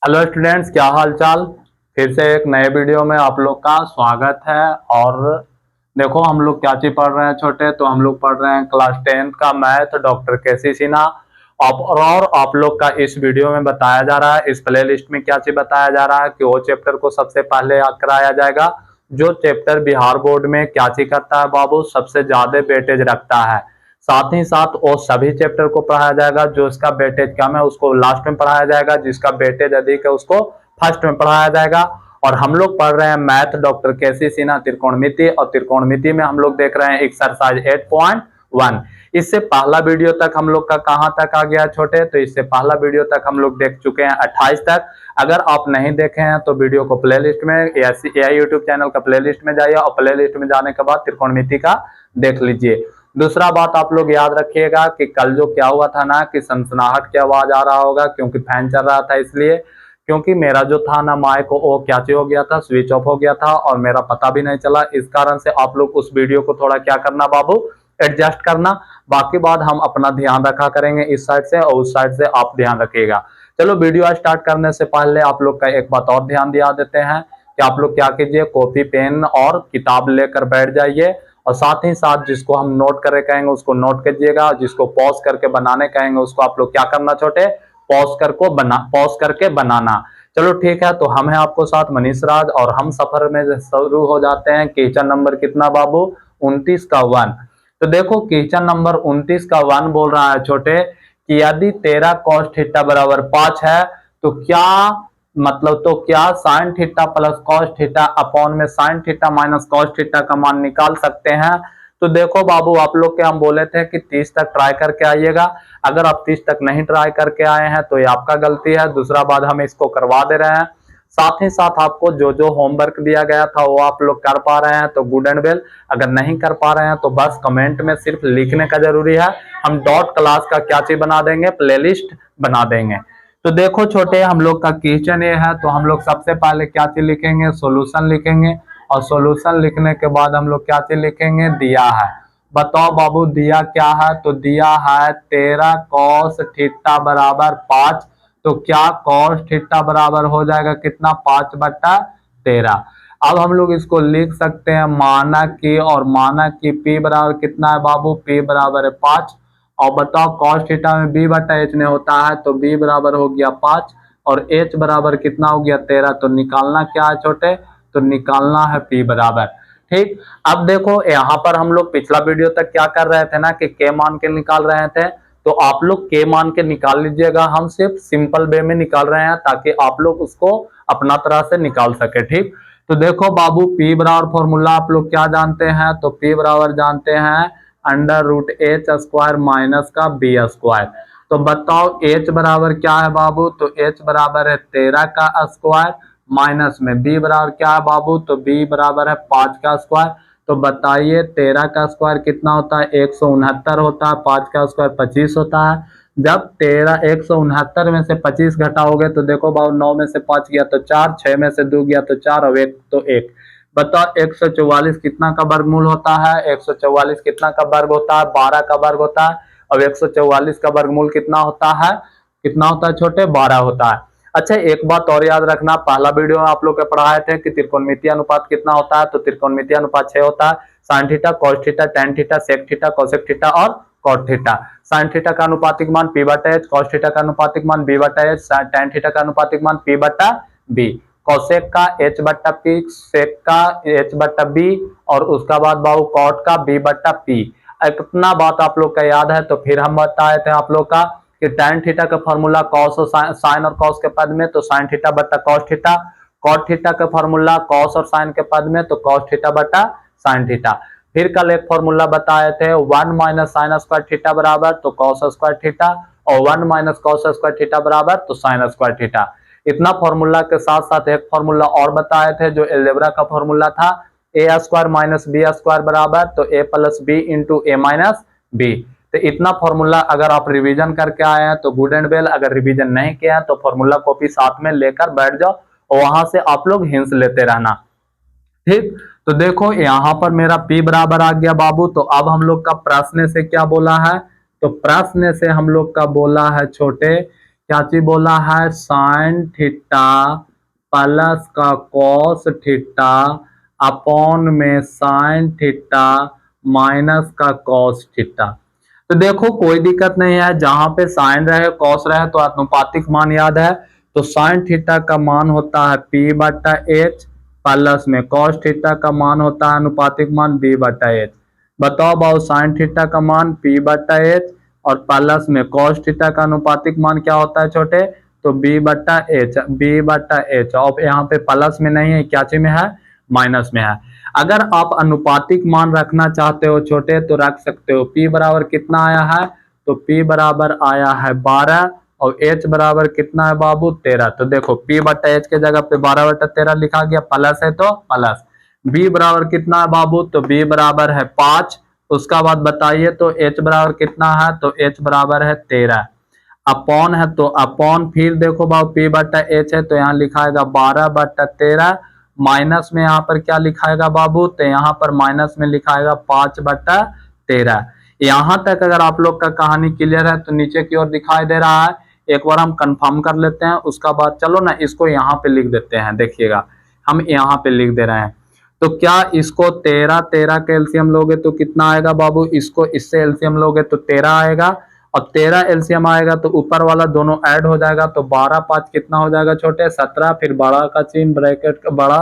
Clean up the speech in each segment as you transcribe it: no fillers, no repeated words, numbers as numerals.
Hello students, क्या हाल चाल। फिर से एक नए वीडियो में आप लोग का स्वागत है। और देखो हम लोग क्या चीज पढ़ रहे हैं छोटे, तो हम लोग पढ़ रहे हैं क्लास 10 का मैथ, डॉक्टर केसी सिन्हा। और आप लोग का इस वीडियो में बताया जा रहा है, इस प्ले लिस्ट में क्या चीज बताया जा रहा है कि वो चैप्टर को सबसे पहले याद कराया जाएगा जो चैप्टर बिहार बोर्ड में क्या चीज करता है बाबू, सबसे ज्यादा वेटेज रखता है। साथ ही साथ वो सभी चैप्टर को पढ़ाया जाएगा जो इसका वेटेज कम है उसको लास्ट में पढ़ाया जाएगा, जिसका वेटेज अधिक है उसको फर्स्ट में पढ़ाया जाएगा। और हम लोग पढ़ रहे हैं मैथ, डॉक्टर केसी सिन्हा त्रिकोणमिति, और त्रिकोणमिति में हम लोग देख रहे हैं एक्सरसाइज 8.1। इससे पहला वीडियो तक हम लोग का कहां तक आ गया छोटे, तो इससे पहला वीडियो तक हम लोग देख चुके हैं 28 तक। अगर आप नहीं देखे हैं तो वीडियो को प्ले लिस्ट में या यूट्यूब चैनल का प्ले लिस्ट में जाइए और प्ले लिस्ट में जाने के बाद त्रिकोणमिति का देख लीजिए। दूसरा बात आप लोग याद रखिएगा कि कल जो क्या हुआ था ना कि सनसनाहट की आवाज आ रहा होगा क्योंकि फैन चल रहा था, इसलिए क्योंकि मेरा जो था ना माइक वो क्या चीज हो गया था, स्विच ऑफ हो गया था और मेरा पता भी नहीं चला। इस कारण से आप लोग उस वीडियो को थोड़ा क्या करना बाबू, एडजस्ट करना। बाकी बात हम अपना ध्यान रखा करेंगे इस साइड से, और उस साइड से आप ध्यान रखिएगा। चलो वीडियो स्टार्ट करने से पहले आप लोग का एक बात और ध्यान दिया देते हैं कि आप लोग क्या कीजिए, कॉपी पेन और किताब लेकर बैठ जाइए। और साथ ही साथ जिसको हम नोट करे कहेंगे उसको नोट कीजिएगा, जिसको पॉज करके बनाने कहेंगे उसको आप लोग क्या करना छोटे, पॉज करके बनाना। चलो ठीक है, तो हम हैं आपको साथ मनीष राज, और हम सफर में शुरू हो जाते हैं। क्वेश्चन नंबर कितना बाबू, 29 का 1। तो देखो क्वेश्चन नंबर 29 का 1 बोल रहा है छोटे कि यदि 13 cos थीटा बराबर 5 है तो क्या, मतलब तो क्या sine theta plus cos theta upon में sine theta minus cos theta का मान निकाल सकते हैं। तो देखो बाबू, आप लोग के हम बोले थे कि 30 तक ट्राई करके आइएगा। अगर आप 30 तक नहीं ट्राई करके आए हैं तो ये आपका गलती है। दूसरा बात, हम इसको करवा दे रहे हैं। साथ ही साथ आपको जो जो होमवर्क दिया गया था वो आप लोग कर पा रहे हैं तो गुड एंड वेल, अगर नहीं कर पा रहे हैं तो बस कमेंट में सिर्फ लिखने का जरूरी है। हम डॉट क्लास का क्या चीज बना देंगे, प्लेलिस्ट बना देंगे। तो देखो छोटे, हम लोग का क्वेश्चन ये है, तो हम लोग सबसे पहले क्या चीज लिखेंगे, सॉल्यूशन लिखेंगे। और सॉल्यूशन लिखने के बाद हम लोग क्या चीज लिखेंगे, दिया है। बताओ बाबू दिया क्या है, तो दिया है 13 cos थीटा बराबर 5। तो क्या cos थीटा बराबर हो जाएगा कितना, 5/13। अब हम लोग इसको लिख सकते हैं माना कि, और माना कि P बराबर कितना है बाबू, P बराबर है 5। और बताओ cos थीटा में b/h में होता है, तो b बराबर हो गया 5 और h बराबर कितना हो गया 13। तो निकालना क्या है छोटे, तो निकालना है p बराबर। ठीक, अब देखो यहाँ पर हम लोग पिछला वीडियो तक क्या कर रहे थे ना कि k मान के निकाल रहे थे, तो आप लोग k मान के निकाल लीजिएगा। हम सिर्फ सिंपल वे में निकाल रहे हैं ताकि आप लोग उसको अपना तरह से निकाल सके। ठीक, तो देखो बाबू p बराबर फॉर्मूला आप लोग क्या जानते हैं, तो p बराबर जानते हैं √h² माइनस का b²। तो बताओ h बराबर क्या है बाबू, तो h बराबर है 13 का स्क्वायर, माइनस में b बराबर क्या है बाबू, तो b बराबर है 5 का स्क्वायर। तो बताइए 13 का स्क्वायर कितना होता है, 169 होता है, 5 का स्क्वायर 25 होता है। जब 169 में से 25 घटाओगे तो देखो बाबू 9 में से 5 गया तो 4, 6 में से 2 गया तो 4 और 1 तो 1। बताओ 144 कितना का वर्गमूल होता है, 144 कितना का वर्ग होता है, 12 का वर्ग होता है। अब 144 का वर्गमूल कितना होता है, कितना होता है छोटे, 12 होता है। अच्छा एक बात और याद रखना, पहला वीडियो में आप लोग के पढ़ाए थे कि त्रिकोणमितीय अनुपात कितना होता है, तो त्रिकोणमितीय अनुपात 6 होता है। Sine theta, cos theta, tan theta, sec theta, cosec theta और कॉट थीटा। साइन थीटा का अनुपातिक मान p/h, कॉस थीटा का अनुपातिक मान b/h, टेन थीटा का अनुपातिक मान p/b, कॉसेक का h/p, सेक का h/b, और उसका बाद बाबू कॉट का b/p। इतना बात आप लोग का याद है, तो फिर हम बताए थे आप लोग का कि tan थीटा का फॉर्मूला कॉस और साइन और कॉस के पद में तो साइन थीटा बटा कॉस थीटा, कॉट थीटा का फॉर्मूला कॉस और साइन के पद में तो कॉस थीटा बटा साइन थीटा। फिर कल एक फॉर्मूला बताए थे 1 माइनस साइन स्क्वायर थीटा बराबर तो कॉस स्क्वायर थीटा, और 1 माइनस कॉस स्क्वायर थीटा बराबर तो साइन स्क्वायर थीटा। इतना फॉर्मूला के साथ साथ एक फॉर्मूला और बताए थे जो एलजेब्रा का फॉर्मूला था, a² माइनस b² बराबर तो a plus b into a minus b। तो इतना फॉर्मूला अगर आप रिवीजन करके आए हैं तो गुड एंड वेल, अगर रिवीजन नहीं किया है तो फॉर्मूला कॉपी साथ में लेकर बैठ जाओ और वहां से आप लोग हिंस लेते रहना। ठीक, तो देखो यहाँ पर मेरा p बराबर आ गया बाबू। तो अब हम लोग का प्रश्न से क्या बोला है, तो प्रश्न से हम लोग का बोला है छोटे क्या चीज बोला है, साइन थीटा प्लस का कॉस थीटा अपॉन में साइन थीटा माइनस का कॉस थीटा। तो देखो कोई दिक्कत नहीं है, जहां पे साइन रहे कॉस रहे तो अनुपातिक मान याद है, तो साइन थीटा का मान होता है पी बटा एच प्लस में कॉस थीटा का मान होता है अनुपातिक मान बी बटा एच। बताओ बाबू साइन थीटा का मान पी बटा एच और प्लस में कॉस थीटा का अनुपातिक मान क्या होता है छोटे, तो बी बटा एच, बी बटा एच। अब यहाँ पे प्लस में नहीं है, क्या चीज में है, माइनस में है। अगर आप अनुपातिक मान रखना चाहते हो छोटे तो रख सकते हो। P बराबर कितना आया है, तो P बराबर आया है 12 और H बराबर कितना है बाबू 13। तो देखो P बटा H के जगह पे 12 बटा 13 लिखा गया, प्लस है तो प्लस। B बराबर कितना है बाबू, तो B बराबर है 5। उसका बाद बताइए तो H बराबर कितना है, तो H बराबर है 13। अपॉन है तो अपॉन, फिर देखो बाबू P बटा H है तो यहाँ लिखाएगा 12 बटा 13, माइनस में यहाँ पर क्या लिखाएगा बाबू, तो यहाँ पर माइनस में लिखाएगा 5 बटा 13। यहाँ तक अगर आप लोग का कहानी क्लियर है तो नीचे की ओर दिखाई दे रहा है, एक बार हम कंफर्म कर लेते हैं, उसका बाद चलो ना इसको यहाँ पे लिख देते हैं। देखिएगा हम यहाँ पे लिख दे रहे हैं, तो क्या इसको 13 13 का एलसीएम लोगे तो कितना आएगा बाबू, इसको इससे एलसीएम लोगे तो 13 आएगा और 13 एलसीएम आएगा तो ऊपर वाला दोनों ऐड हो जाएगा, तो 12 5 कितना हो जाएगा छोटे 17, फिर बड़ा का चिन्ह ब्रैकेट का बड़ा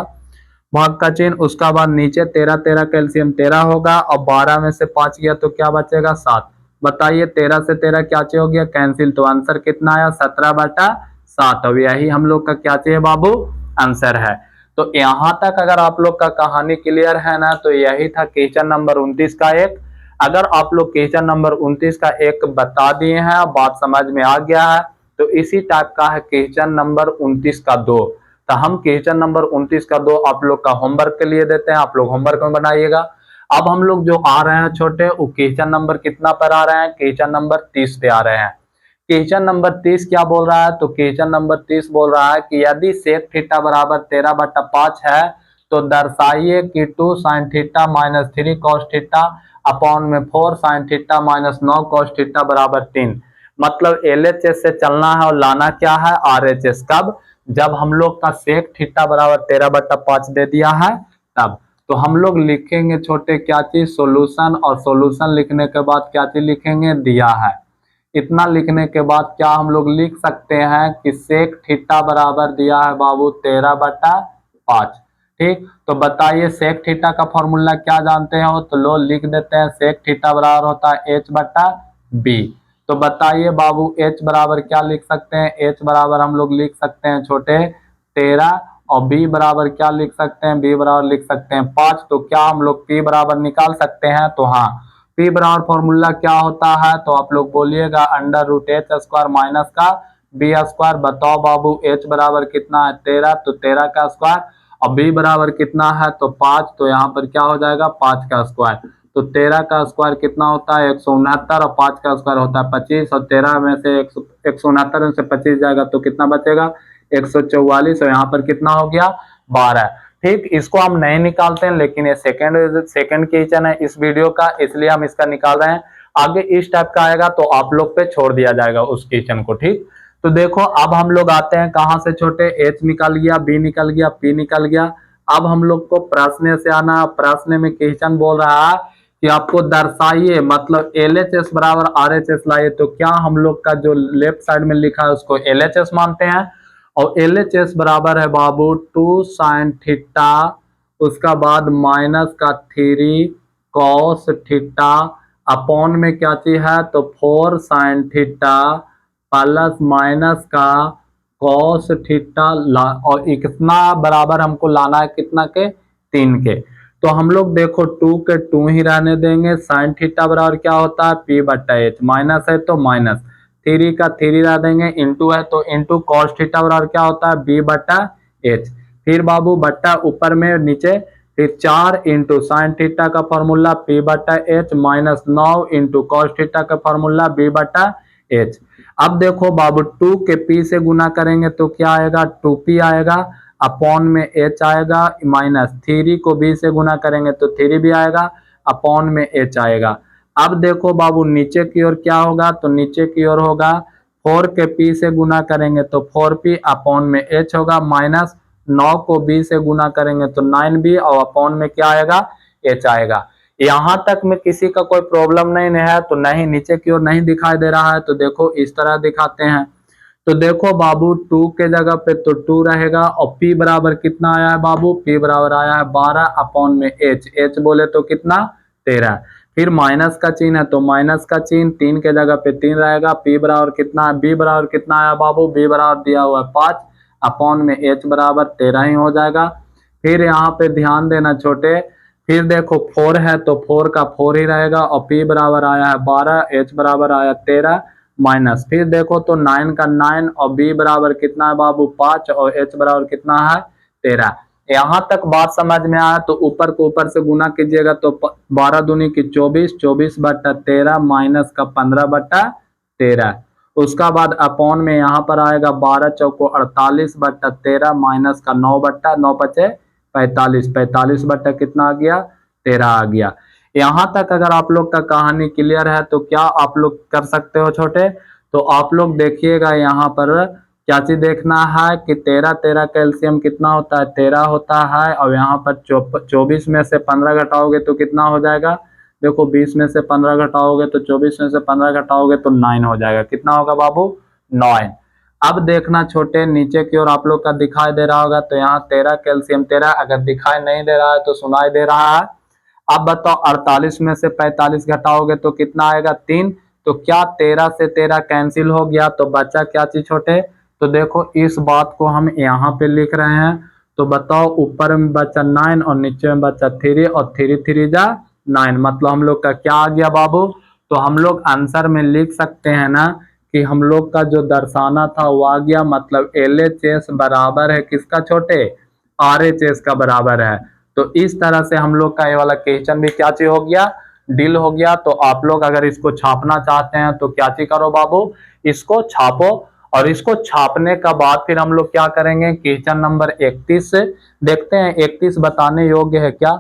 भाग का चिन्ह, उसका बाद नीचे 13 13 का एलसीएम 13 होगा और 12 में से 5 गया तो क्या बचेगा 7। बताइए 13 से 13 क्या चीज हो गया, कैंसिल, तो आंसर कितना आया 17 बटा 7। अब यही हम लोग का क्या चाहिए बाबू, आंसर है। तो यहाँ तक अगर आप लोग का कहानी क्लियर है ना, तो यही था क्वेश्चन नंबर 29 का एक। अगर आप लोग क्वेश्चन नंबर 29 का एक बता दिए हैं, बात समझ में आ गया है, तो इसी टाइप का है क्वेश्चन नंबर 29 का 2। तो हम क्वेश्चन नंबर 29 का 2 आप लोग का होमवर्क के लिए देते हैं, आप लोग होमवर्क में बनाइएगा। अब हम लोग जो आ रहे हैं छोटे, वो क्वेश्चन नंबर कितना पर आ रहे हैं, क्वेश्चन नंबर 30 पे आ रहे हैं। क्वेश्चन नंबर 30 क्या बोल रहा है, तो क्वेश्चन नंबर 30 बोल रहा है कि यदि सेक थीटा बराबर 13 बटा 5 है तो दर्शाइए कि 2 sign theta minus 3 cos theta upon में 4 sign theta minus 9 cos theta बराबर 3। मतलब एलएचएस से चलना है और लाना क्या है, आरएचएस। कब, जब हम लोग का सेक थीटा बराबर 13 बटा 5 दे दिया है तब। तो हम लोग लिखेंगे छोटे क्या चीज, सोल्यूशन, और सोल्यूशन लिखने के बाद क्या चीज लिखेंगे, दिया है। इतना लिखने के बाद क्या हम लोग लिख सकते हैं कि सेक थीटा बराबर दिया है बाबू 13 बटा 5। ठीक, तो बताइए सेक थीटा का फॉर्मूला क्या जानते हो, तो लो लिख देते हैं, सेक थीटा बराबर होता है h बटा b। तो बताइए बाबू h बराबर क्या लिख सकते हैं, h बराबर हम लोग लिख सकते हैं छोटे 13, और b बराबर क्या लिख सकते हैं, b बराबर लिख सकते हैं 5। तो क्या हम लोग p बराबर निकाल सकते हैं, तो हाँ, p बराबर फॉर्मूला क्या होता है, तो आप लोग बोलिएगा under root H square minus का बी स्क्वायर। बताओ बाबू h बराबर कितना है 13, तो 13 का स्क्वायर, और b बराबर कितना है तो 5, तो यहाँ पर क्या हो जाएगा 5 का स्क्वायर। तो 13 का स्क्वायर कितना होता है 169 और 5 का स्क्वायर होता है 25, और 13 में से 169 में से 25 जाएगा तो कितना बचेगा 144, और यहाँ पर कितना हो गया 12। ठीक, इसको हम नहीं निकालते हैं, लेकिन ये सेकंड क्वेश्चन है इस वीडियो का, इसलिए हम इसका निकाल रहे हैं। आगे इस टाइप का आएगा तो आप लोग पे छोड़ दिया जाएगा उस क्वेश्चन को। ठीक, तो देखो अब हम लोग आते हैं कहां से छोटे, एच निकल गया, बी निकल गया, पी निकल गया। अब हम लोग को प्रश्न से आना। प्रश्न में क्वेश्चन बोल रहा है कि आपको दर्शाइए, मतलब एलएचएस बराबर आरएचएस लाइए। तो क्या हम लोग का जो लेफ्ट साइड में लिखा है उसको एलएचएस मानते हैं, और एलएचएस बराबर है बाबू 2 साइन थीटा, उसका बाद माइनस का 3 कॉस थीटा अपॉन में क्या चीज है, तो 4 साइन थीटा प्लस माइनस का कॉस थीटा, और कितना बराबर हमको लाना है, कितना के 3 के। तो हम लोग देखो 2 के 2 ही रहने देंगे। साइन थीटा बराबर क्या होता है पी बटा एच, माइनस है तो माइनस, 3 का 3 रह देंगे, इंटू है तो इंटू, कॉस थीटा बराबर क्या होता है बी बटा एच। फिर बाबू बट्टा ऊपर में नीचे, फिर 4 इंटू साइन थीटा का फॉर्मूला पी बटा H minus 9 into cos theta का फॉर्मूला बी बटा एच। अब देखो बाबू 2 के पी से गुना करेंगे तो क्या आएगा 2p आएगा, अपॉन में h आएगा, माइनस 3 को b से गुना करेंगे तो 3 भी आएगा, अपॉन में h आएगा। अब देखो बाबू नीचे की ओर क्या होगा, तो नीचे की ओर होगा 4 के p से गुना करेंगे तो 4p अपॉन में h होगा, माइनस 9 को b से गुना करेंगे तो 9b और अपॉन में क्या आएगा, h आएगा। यहां तक में किसी का कोई प्रॉब्लम नहीं है तो नहीं, नीचे की ओर नहीं दिखाई दे रहा है तो देखो इस तरह दिखाते हैं। तो देखो बाबू 2 के जगह पे तो 2 रहेगा और p बराबर कितना आया है बाबू, p बराबर आया है 12 अपॉन में h बोले तो कितना 13। फिर माइनस का चिन्ह है तो माइनस का चिन्ह 3 के जगह पे 3 रहेगा, p बराबर कितना है, b बराबर कितना आया बाबू, b बराबर दिया हुआ है 5 अपॉन में h बराबर 13 ही हो जाएगा। फिर यहाँ पे ध्यान देना छोटे, फिर देखो 4 है तो 4 का 4 ही रहेगा और p बराबर आया है 12, h बराबर आया 13 माइनस, फिर देखो तो 9 का 9 और b बराबर कितना है बाबू 5 और h बराबर कितना है 13। यहाँ तक बात समझ में आया तो ऊपर को ऊपर से गुना कीजिएगा तो 12 दूनी की 24, 24/13 माइनस का 15/13। उसका बाद अपॉन में यहाँ पर आएगा 12 चौको 48/13 माइनस का 9/9 बचे 45, 45 बट्टा कितना आ गया 13 आ गया। यहाँ तक अगर आप लोग का कहानी क्लियर है तो क्या आप लोग कर सकते हो छोटे, तो आप लोग देखिएगा यहाँ पर क्या चीज देखना है कि 13 13 का एलसीएम कितना होता है 13 होता है, और यहाँ पर 24 में से 15 घटाओगे तो कितना हो जाएगा, देखो 20 में से 15 घटाओगे तो 24 में से 15 घटाओगे तो 9 हो जाएगा, कितना होगा बाबू 9। अब देखना छोटे नीचे की ओर आप लोग का दिखाई दे रहा होगा तो यहाँ 13 कैल्शियम 13, अगर दिखाई नहीं दे रहा है तो सुनाई दे रहा है। अब बताओ 48 में से 45 घटाओगे तो कितना आएगा 3, तो क्या 13 से 13 कैंसिल हो गया तो बचा क्या चीज छोटे, तो देखो इस बात को हम यहाँ पे लिख रहे हैं। तो बताओ ऊपर में बचा 9 और नीचे में बचा 3 और 3 3 जा 9, मतलब हम लोग का क्या आ गया बाबू, तो हम लोग आंसर में लिख सकते हैं ना कि हम लोग का जो दर्शाना था वो आ गया, मतलब LHS बराबर है किसका छोटे, RHS का बराबर है। तो इस तरह से हम लोग का ये वाला क्वेश्चन भी क्या चीज हो गया, डील हो गया। तो आप लोग अगर इसको छापना चाहते हैं तो क्या चीज करो बाबू, इसको छापो, और इसको छापने का बाद फिर हम लोग क्या करेंगे, क्वेश्चन नंबर 31 से देखते हैं 31 बताने योग्य है क्या,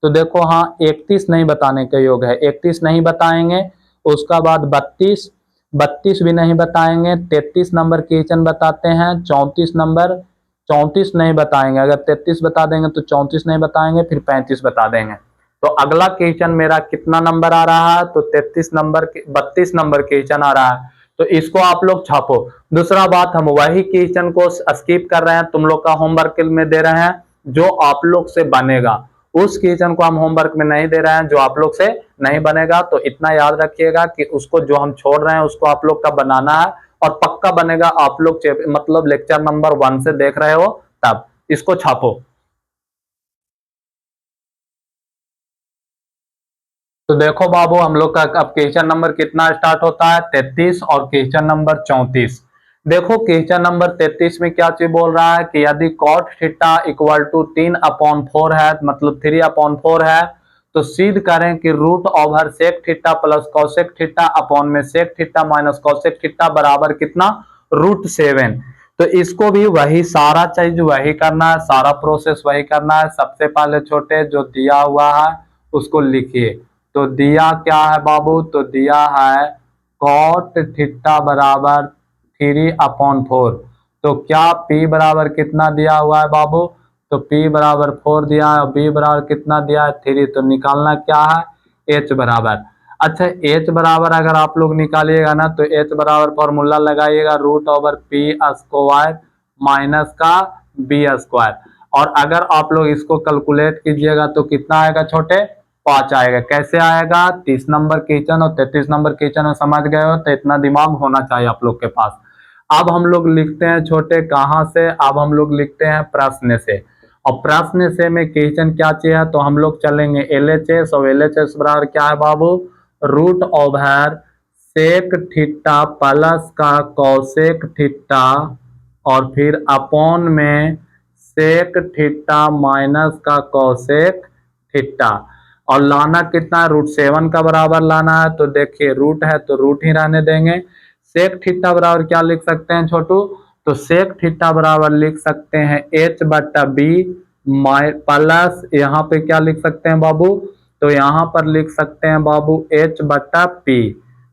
तो देखो हाँ 31 नहीं बताने के योग्य है, 31 नहीं बताएंगे। उसका बाद 32 भी नहीं बताएंगे, 33 नंबर क्वेश्चन बताते हैं, 34 नंबर 34 नहीं बताएंगे, अगर 33 बता देंगे तो 34 नहीं बताएंगे, फिर 35 बता देंगे। तो अगला क्वेश्चन मेरा कितना नंबर आ रहा है, तो 33 नंबर 32 नंबर क्वेश्चन आ रहा है, तो इसको आप लोग छापो। दूसरा बात, हम वही क्वेश्चन को स्किप कर रहे हैं, तुम लोग का होमवर्क में दे रहे हैं जो आप लोग से बनेगा, उस क्वेश्चन को हम होमवर्क में नहीं दे रहे हैं जो आप लोग से नहीं बनेगा। तो इतना याद रखिएगा कि उसको जो हम छोड़ रहे हैं उसको आप लोग का बनाना है, और पक्का बनेगा। आप लोग मतलब लेक्चर नंबर 1 से देख रहे हो तब इसको छापो। तो देखो बाबू हम लोग का अब क्वेश्चन नंबर कितना स्टार्ट होता है 33 और क्वेश्चन नंबर 34। देखो क्वेश्चन नंबर 33 में क्या चीज बोल रहा है कि यदि cot थीटा इक्वल टू 3/4 है, मतलब 3/4 है, तो सिद्ध करें कि root over sec theta plus cosec theta upon में sec theta minus cosec theta बराबर कितना √7। तो इसको भी वही सारा चीज वही करना है, सारा प्रोसेस वही करना है। सबसे पहले छोटे जो दिया हुआ है उसको लिखिए। तो दिया क्या है बाबू, तो दिया है cot थीटा बराबर 3/4। तो क्या P बराबर कितना दिया हुआ है बाबू, तो P बराबर 4 दिया है और B बराबर कितना दिया है 3। तो निकालना क्या है H बराबर, अच्छा H बराबर अगर आप लोग निकालिएगा ना तो H बराबर फॉर्मूला लगाइएगा √P² माइनस का B²। और अगर आप लोग इसको कैलकुलेट कीजिएगा तो कितना आएगा छोटे 5 आएगा। कैसे आएगा, 30 नंबर क्वेश्चन और 33 नंबर क्वेश्चन में समझ गए हो, तो इतना दिमाग होना चाहिए आप लोग के पास। अब हम लोग लिखते हैं छोटे कहां से, अब हम लोग लिखते हैं प्रश्न से, और प्रश्न से में क्वेश्चन क्या चाहिए, तो हम लोग चलेंगे LHS, और LHS बराबर क्या है बाबू √ओवर सेक थीटा प्लस का कॉसेक थीटा और फिर अपॉन में सेक थीटा माइनस का कॉसेक थीटा, और लाना कितना √7 का बराबर लाना है। तो देखिए रूट है तो रूट ही रहने देंगे। सेक थीटा बराबर क्या लिख सकते हैं छोटू, तो सेक थीटा बराबर लिख सकते हैं H/B प्लस यहाँ पे क्या लिख सकते हैं बाबू, तो यहाँ पर लिख सकते हैं बाबू H/P,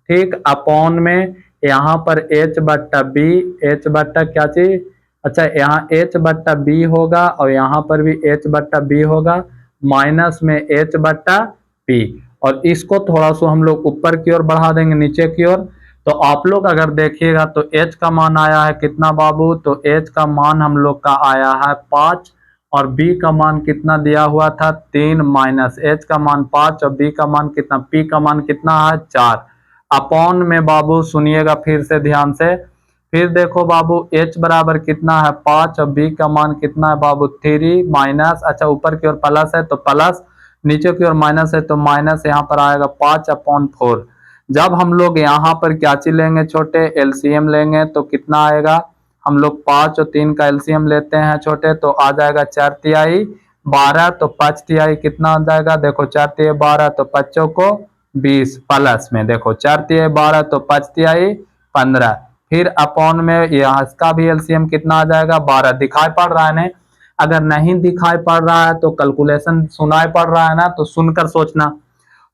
ठीक, अपॉन में यहाँ पर h बट्टा बी, h बट्टा क्या चीज, अच्छा यहाँ h बट्टा बी होगा और यहाँ पर भी h बट्टा बी होगा, माइनस में h बट्टा पी। और इसको थोड़ा सा हम लोग ऊपर की ओर बढ़ा देंगे, नीचे की ओर। तो आप लोग अगर देखिएगा तो h का मान आया है कितना बाबू, तो h का मान हम लोग का आया है 5 और b का मान कितना दिया हुआ था 3, माइनस h का मान 5 और b का मान कितना, p का मान कितना है 4 अपॉन में बाबू सुनिएगा फिर से ध्यान से। फिर देखो बाबू h बराबर कितना है 5 और b का मान कितना है बाबू 3, माइनस, अच्छा ऊपर की ओर प्लस है तो प्लस, नीचे की ओर माइनस है तो माइनस, यहाँ पर आएगा 5/4। जब हम लोग यहाँ पर क्या चीज लेंगे छोटे, एलसीएम लेंगे तो कितना आएगा, हम लोग 5 और 3 का एलसीएम लेते हैं छोटे तो आ जाएगा 4 तिहाई 12, तो 5 तिहाई कितना आ जाएगा, देखो 4 तिहाई 12 तो 5 को 20, प्लस में देखो 4 तिहाई 12 तो 5 तिहाई 15, फिर अपॉन में यहाँ इसका भी एलसीएम कितना आ जाएगा 12। दिखाई पड़ रहा है ना, अगर नहीं दिखाई पड़ रहा है तो कैलकुलेशन सुनाई पड़ रहा है ना, तो सुनकर सोचना।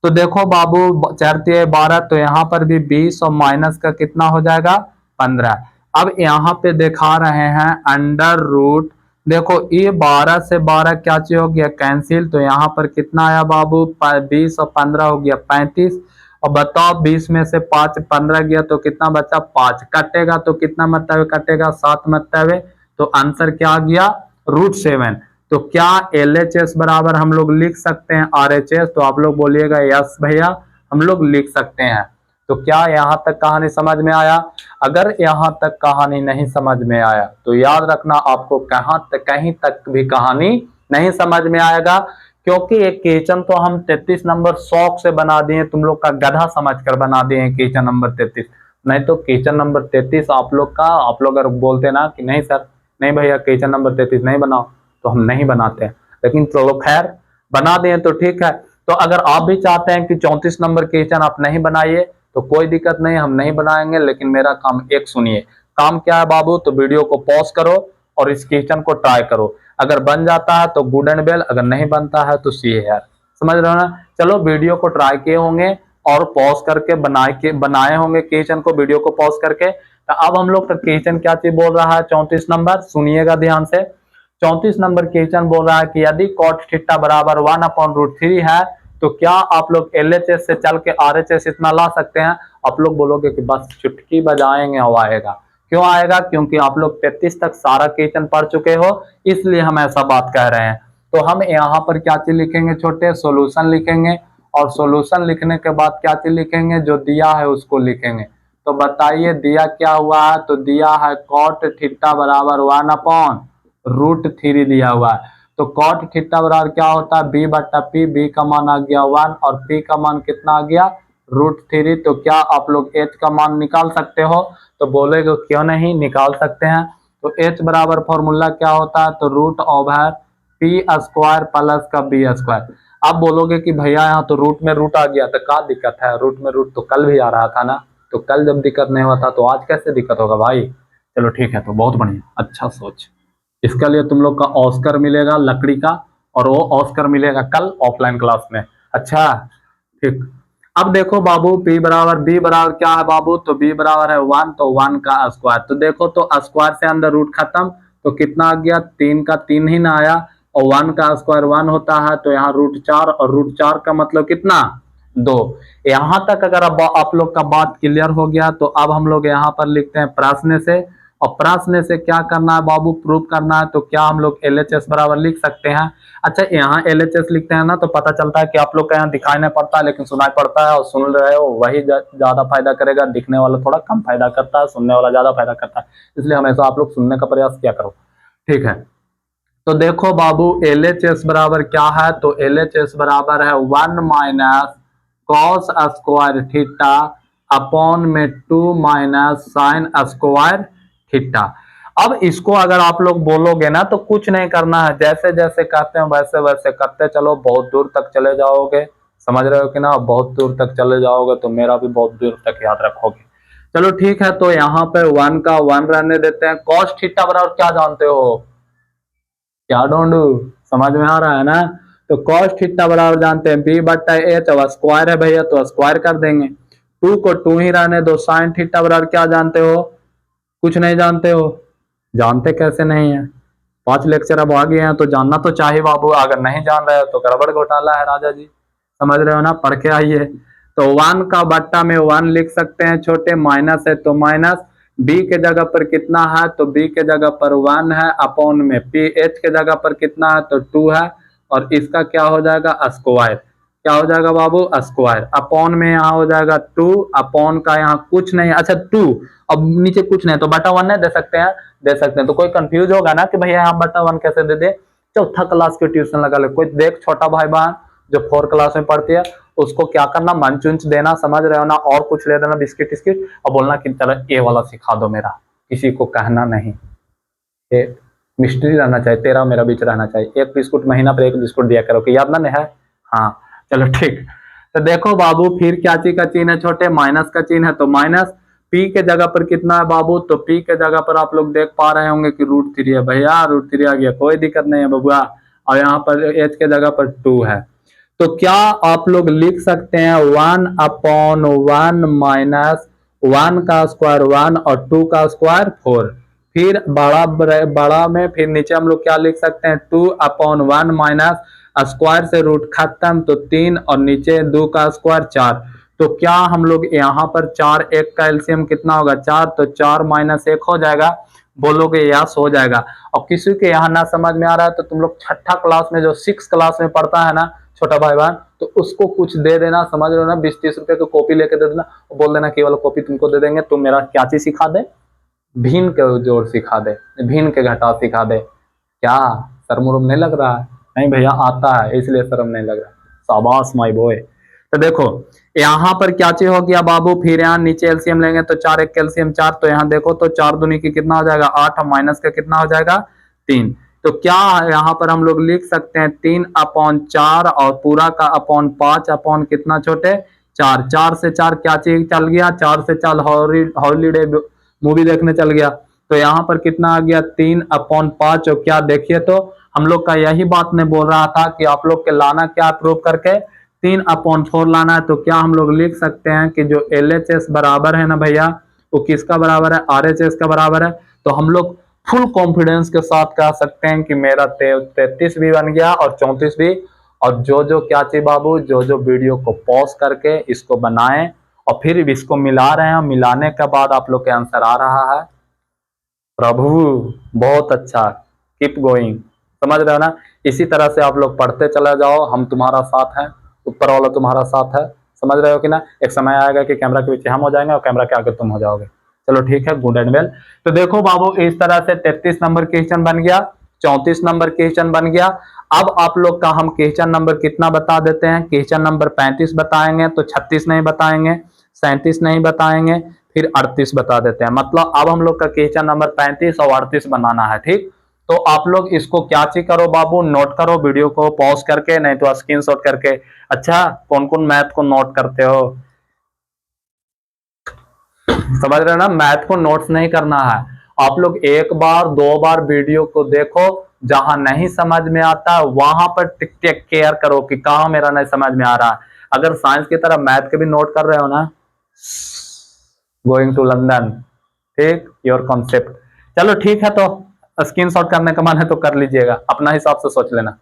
तो देखो बाबू 4 तिहाई 12 तो यहाँ पर भी 20 और माइनस का कितना हो जाएगा 15। अब यहाँ पे दिखा रहे हैं अंडर रूट, देखो ये 12 से 12 क्या चीज हो गया कैंसिल, तो यहाँ पर कितना आया बाबू 20 और 15 हो गया 35। और बताओ 20 में से 5 15 गया तो कितना बचा 5, कटेगा तो कितना मतलब कटेगा 7 मतलब, तो आंसर क्या आ गया √7। तो क्या LHS बराबर हम लोग लिख सकते हैं RHS, तो आप लोग बोलिएगा यस भैया हम लोग लिख सकते हैं। तो क्या यहाँ तक कहानी समझ में आया, अगर यहाँ तक कहानी नहीं समझ में आया तो याद रखना आपको कहीं तक भी कहानी नहीं समझ में आएगा, क्योंकि एक क्वेश्चन तो हम 33 नंबर शौक से बना दिए, तुम लोग का गधा समझकर बना दिए क्वेश्चन नंबर 33। नहीं तो क्वेश्चन नंबर 33 आप लोग का, आप लोग अगर बोलते ना कि नहीं सर नहीं भैया क्वेश्चन नंबर 33 नहीं बनाओ, तो हम नहीं बनाते हैं, लेकिन चलो खैर बना दें तो ठीक है। तो अगर आप भी चाहते हैं कि 34 नंबर क्वेश्चन आप नहीं बनाइए तो कोई दिक्कत नहीं, हम नहीं बनाएंगे, लेकिन मेरा काम एक सुनिए। काम क्या है बाबू, तो वीडियो को पॉज करो और इस क्वेश्चन को ट्राई करो, अगर बन जाता है तो गुड एंड वेल, अगर नहीं बनता है तो सी है यार, समझ रहे हो ना। चलो वीडियो को ट्राई किए होंगे और पॉज करके बनाए होंगे क्वेश्चन को, वीडियो को पॉज करके। तो अब हम लोग का क्वेश्चन क्या चीज बोल रहा है 34 नंबर, सुनिएगा ध्यान से। 34 नंबर क्वेश्चन बोल रहा है कि यदि cot थीटा बराबर 1/√3 है तो क्या आप लोग LHS से चल के RHS इतना ला सकते हैं। आप लोग बोलोगे कि बस चुटकी बजाएंगे और आएगा, क्यों आएगा, क्योंकि आप लोग 33 तक सारा क्वेश्चन पढ़ चुके हो, इसलिए हम ऐसा बात कह रहे हैं। तो हम यहाँ पर क्या चीज लिखेंगे छोटे, सोल्यूशन लिखेंगे, और सोल्यूशन लिखने के बाद क्या चीज लिखेंगे, जो दिया है उसको लिखेंगे। तो बताइए दिया क्या हुआ है, तो दिया है cot थीटा बराबर 1/√3 दिया हुआ है। तो cot थीटा बराबर क्या होता है b/p, b का मान आ गया 1 और p का मान कितना आ गया √3। तो क्या आप लोग h का मान निकाल सकते हो, तो बोलेगे क्यों नहीं निकाल सकते हैं। तो h बराबर फॉर्मूला क्या होता है, तो √p² प्लस का b²। आप बोलोगे कि भैया यहाँ तो रूट में रूट आ गया, तो क्या दिक्कत है, रूट में रूट तो कल भी आ रहा था ना, तो कल जब दिक्कत नहीं हुआ था तो आज कैसे दिक्कत होगा भाई। चलो ठीक है, तो बहुत बढ़िया, अच्छा सोच। इसके लिए तुम लोग का ऑस्कर मिलेगा लकड़ी का, और वो ऑस्कर मिलेगा कल ऑफलाइन क्लास में। अच्छा ठीक। अब देखो बाबू b बराबर क्या है बाबू, तो b बराबर है 1, तो 1 का स्क्वायर। तो देखो तो स्क्वायर से अंदर रूट खत्म, तो कितना आ गया 3 का 3 ही ना आया, और 1 का स्क्वायर 1 होता है, तो यहाँ √4, और √4 का मतलब कितना 2। यहाँ तक अगर अब आप लोग का बात क्लियर हो गया, तो अब हम लोग यहाँ पर लिखते हैं प्रश्न से, और प्रश्न से क्या करना है बाबू, प्रूफ करना है। तो क्या हम लोग LHS बराबर लिख सकते हैं। अच्छा यहाँ LHS लिखते हैं ना, तो पता चलता है कि आप लोग का यहाँ दिखाई नहीं पड़ता है लेकिन सुनाई पड़ता है, और सुन रहे हो वही ज्यादा फायदा करेगा, दिखने वाला थोड़ा कम फायदा करता है, सुनने वाला ज्यादा फायदा करता है, इसलिए हमेशा आप लोग सुनने का प्रयास किया करो, ठीक है। तो देखो बाबू LHS बराबर क्या है, तो LHS बराबर है 1 - cos स्क्वायर थीटा अपॉन में 2 - sin स्क्वायर थीटा। अब इसको अगर आप लोग बोलोगे ना तो कुछ नहीं करना है, जैसे जैसे कहते हैं वैसे वैसे करते चलो, बहुत दूर तक चले जाओगे, समझ रहे हो कि ना, बहुत दूर तक चले जाओगे तो मेरा भी बहुत दूर तक याद रखोगे। चलो ठीक है, तो यहाँ पे 1 का 1 रहने देते हैं। cos थीटा बराबर क्या जानते हो, क्या ढूंढू, समझ में आ रहा है ना। तो cos थीटा बराबर जानते हैं b/h, अब स्क्वायर है भैया तो स्क्वायर कर देंगे। टू को टू ही रहने दो। साइन थीटा बराबर क्या जानते हो? कुछ नहीं जानते हो? जानते कैसे नहीं है? 5 लेक्चर अब आ गए हैं तो जानना तो चाहिए बाबू। अगर नहीं जान रहे हो तो गड़बड़ घोटाला है राजा जी, समझ रहे हो ना? पढ़ के आइए। तो 1 का बट्टा में 1 लिख सकते हैं छोटे, माइनस है तो माइनस, बी के जगह पर कितना है तो बी के जगह पर 1 है, अपॉन में पी एच के जगह पर कितना है तो 2 है, और इसका क्या हो जाएगा स्क्वायर। क्या हो जाएगा बाबू? स्क्वायर। अपॉन में यहाँ हो जाएगा 2, अपॉन का यहाँ कुछ नहीं, अच्छा 2, अब नीचे कुछ नहीं तो बटा 1 नहीं दे सकते हैं? दे सकते हैं। तो कोई कंफ्यूज होगा ना कि भैया यहाँ बटा 1 कैसे दे दे? चौथा क्लास के ट्यूशन लगा ले कोई, देख छोटा भाई बहन जो 4 क्लास में पढ़ती है उसको क्या करना, मंच उंच देना, समझ रहे हो ना, और कुछ ले देना बिस्किट टिस्किट, और बोलना कि चलो ये वाला सिखा दो मेरा, किसी को कहना नहीं। ये मिस्ट्री रहना चाहिए, तेरा मेरा बीच रहना चाहिए। एक बिस्कुट महीना पर एक बिस्कुट दिया करो, कि याद ना है? हाँ चलो ठीक। तो देखो बाबू फिर क्या चीज का चिन्ह है छोटे? माइनस का चिन्ह है, तो माइनस पी के जगह पर कितना है बाबू? तो पी के जगह पर आप लोग देख पा रहे होंगे कि √3 है भैया, √3 आ गया, कोई दिक्कत नहीं है बबुआ। और यहाँ पर एच के जगह पर 2 है, तो क्या आप लोग लिख सकते हैं 1/1 माइनस 1 का स्क्वायर 1 और 2 का स्क्वायर 4। फिर बड़ा में फिर नीचे हम लोग क्या लिख सकते हैं? 2/1 माइनस स्क्वायर से रूट खत्म तो 3, और नीचे 2 का स्क्वायर 4। तो क्या हम लोग यहाँ पर 4 1 का एलसीएम कितना होगा? 4, तो 4 माइनस 1 हो जाएगा, बोलोगे यस हो जाएगा। और किसी के यहाँ ना समझ में आ रहा है तो तुम लोग छठा क्लास में जो 6 क्लास में पढ़ता है ना छोटा भाई बहन, तो उसको कुछ दे देना, समझ रहे हो ना, 20-30 रुपए की कॉपी लेके दे देना, बोल देना केवल कॉपी तुमको दे देंगे, तुम मेरा क्या चीज सिखा दे? भिन्न के जोड़ सिखा दे, भिन्न के घटाव सिखा दे। क्या शर्म उर्म नहीं लग रहा है? नहीं भैया आता है इसलिए शर्म नहीं लग रहा। शाबाश माय बॉय। तो देखो यहाँ पर क्या चीज हो गया बाबू, फिर यहाँ नीचे एलसीएम लेंगे तो 4 1 एलसीएम 4, तो यहाँ देखो तो 4 दूनी की कितना हो जाएगा? 8, और माइनस का कितना हो जाएगा? 3। तो क्या यहाँ पर हम लोग लिख सकते हैं 3/4 और पूरा का अपॉन 5 अपॉन कितना छोटे? 4। 4 से 4 क्या चीज चल गया? 4 से 4 हॉलीडे मूवी देखने चल गया, तो यहाँ पर कितना आ गया? 3/5। और क्या देखिए तो हम लोग का यही बात ने बोल रहा था कि आप लोग के लाना क्या प्रूव करके? 3/4 लाना है। तो क्या हम लोग लिख सकते हैं कि जो LHS बराबर है ना भैया, वो किसका बराबर है? RHS का बराबर है। तो हम लोग फुल कॉन्फिडेंस के साथ कह सकते हैं कि मेरा 33 भी बन गया और 34 भी। और जो क्या चाहिए बाबू, जो वीडियो को पॉज करके इसको बनाएं और फिर इसको मिला रहे हैं, मिलाने के बाद आप लोग के आंसर आ रहा है, प्रभु बहुत अच्छा, कीप गोइंग, समझ रहे हो ना? इसी तरह से आप लोग पढ़ते चले जाओ, हम तुम्हारा साथ हैं, ऊपर वाला तुम्हारा साथ है, समझ रहे हो कि ना? एक समय आएगा कि कैमरा के पीछे हम हो जाएंगे और कैमरा के आगे तुम हो जाओगे। चलो ठीक है, गुड एंड वेल। तो देखो बाबू इस तरह से 33 नंबर क्वेश्चन बन गया, 34 नंबर क्वेश्चन बन गया। अब आप लोग का हम क्वेश्चन नंबर कितना बता देते हैं? क्वेश्चन नंबर 35 बताएंगे, तो 36 नहीं बताएंगे, 37 नहीं बताएंगे, फिर 38 बता देते हैं। मतलब अब हम लोग का क्वेश्चन नंबर 35 और 38 बनाना है, ठीक? तो आप लोग इसको क्या चीज करो बाबू, नोट करो, वीडियो को पॉज करके, नहीं तो स्क्रीनशॉट करके। अच्छा कौन कौन मैथ को नोट करते हो? समझ रहे हो ना? मैथ को नोट्स नहीं करना है, आप लोग 1 बार 2 बार वीडियो को देखो, जहां नहीं समझ में आता वहां पर टेक केयर करो कि कहां मेरा नहीं समझ में आ रहा है। अगर साइंस की तरह मैथ के भी नोट कर रहे हो ना, गोइंग टू लंदन, ठीक, योर कॉन्सेप्ट। चलो ठीक है, तो स्क्रीनशॉट करने का मन है तो कर लीजिएगा, अपना हिसाब से सोच लेना।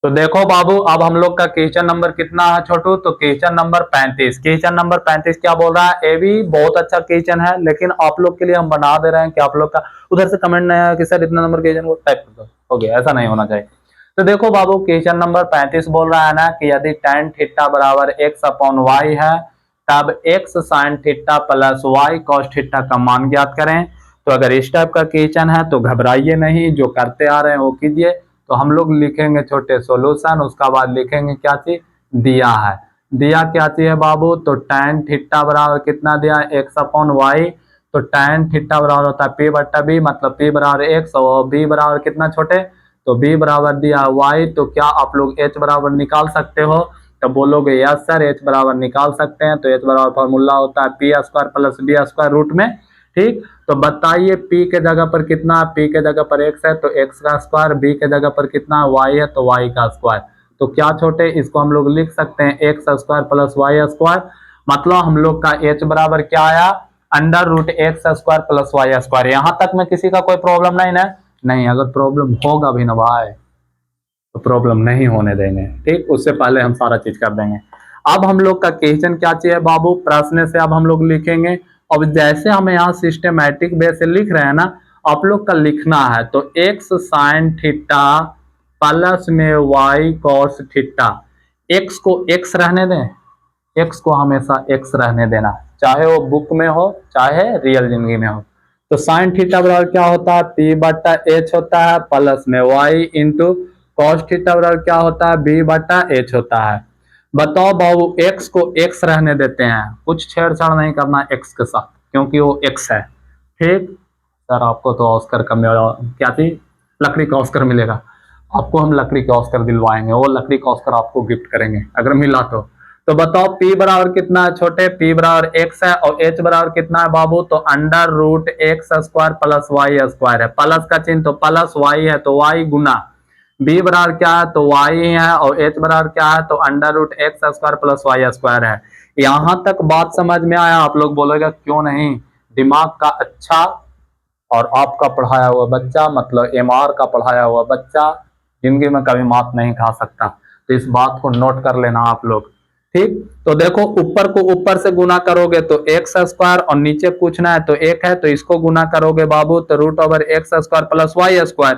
तो देखो बाबू अब हम लोग का क्वेश्चन नंबर कितना है छोटू? तो क्वेश्चन नंबर 35। क्वेश्चन नंबर 35 क्या बोल रहा है? ये भी बहुत अच्छा क्वेश्चन है, लेकिन आप लोग के लिए हम बना दे रहे हैं कि आप लोग का उधर से कमेंट नहीं आया कि सर इतना नंबर क्वेश्चन को टाइप कर दो, हो गया, ऐसा नहीं होना चाहिए। तो देखो बाबू क्वेश्चन नंबर 35 बोल रहा है ना कि यदि tan थीटा बराबर x/y है, तब x sin theta plus y cos theta का मान ज्ञात करें। तो अगर इस टाइप का क्वेश्चन है तो घबराइए नहीं, जो करते आ रहे हैं वो कीजिए। तो हम लोग लिखेंगे छोटे सॉल्यूशन, उसका बाद लिखेंगे क्या चीज दिया है। दिया क्या चीज है बाबू? तो tan थीटा बराबर कितना दिया? x/y। तो tan थीटा बराबर होता है p/b, मतलब p बराबर x और b बराबर कितना छोटे? तो b बराबर दिया y। तो क्या आप लोग h बराबर निकाल सकते हो? तो बोलोगे यस सर h बराबर निकाल सकते हैं। तो h बराबर फॉर्मूला होता है p² प्लस b² रूट में, ठीक। तो बताइए p के जगह पर कितना? p के जगह पर x है तो x का स्क्वायर, b के जगह पर कितना y है तो y का स्क्वायर। तो क्या छोटे, इसको हम लोग लिख सकते हैं X square plus Y square. मतलब हम लोग का एच बराबर क्या आया, under root x square plus Y square. यहां तक में किसी का कोई प्रॉब्लम नहीं ना? नहीं, अगर प्रॉब्लम होगा भी ना भाई तो प्रॉब्लम नहीं होने देंगे, ठीक। उससे पहले हम सारा चीज कर देंगे। अब हम लोग का क्वेश्चन क्या चाहिए बाबू, प्रश्न से अब हम लोग लिखेंगे। अब जैसे हम यहाँ सिस्टमैटिक वे से लिख रहे हैं ना, आप लोग का लिखना है तो एक्स साइन थीटा प्लस में वाई कॉस थीटा। एक्स को एक्स रहने दें, एक्स को हमेशा एक्स रहने देना, चाहे वो बुक में हो चाहे रियल जिंदगी में हो। तो साइन थीटा बराबर क्या होता है, पी बटा एच होता है प्लस में वाई इंटू कॉस थीटा बराबर क्या होता है, बी बटा एच होता है। बताओ बाबू, एक्स को एक्स रहने देते हैं, कुछ छेड़छाड़ नहीं करना एक्स के साथ क्योंकि वो एक्स है, ठीक। सर आपको तो ऑस्कर का क्या थी, लकड़ी का ऑस्कर मिलेगा आपको, हम लकड़ी का ऑस्कर दिलवाएंगे, वो लकड़ी का ऑस्कर आपको गिफ्ट करेंगे अगर मिला तो बताओ P बराबर कितना है छोटे, P बराबर x है और h बराबर कितना है बाबू, तो under root x square plus Y square है, प्लस का चिन्ह तो प्लस वाई है तो y गुना, B बराबर क्या है तो y है और h बराबर क्या है तो under root x square plus Y square है। यहां तक बात समझ में आया? आप लोग बोलेगा क्यों नहीं, दिमाग का अच्छा और आपका पढ़ाया हुआ बच्चा, मतलब MR का पढ़ाया हुआ बच्चा जिंदगी में कभी मात नहीं खा सकता। तो इस बात को नोट कर लेना आप लोग, ठीक। तो देखो ऊपर को ऊपर से गुना करोगे तो एक्स स्क्वायर और नीचे पूछना है तो एक है तो इसको गुना करोगे बाबू तो root over X square plus Y square,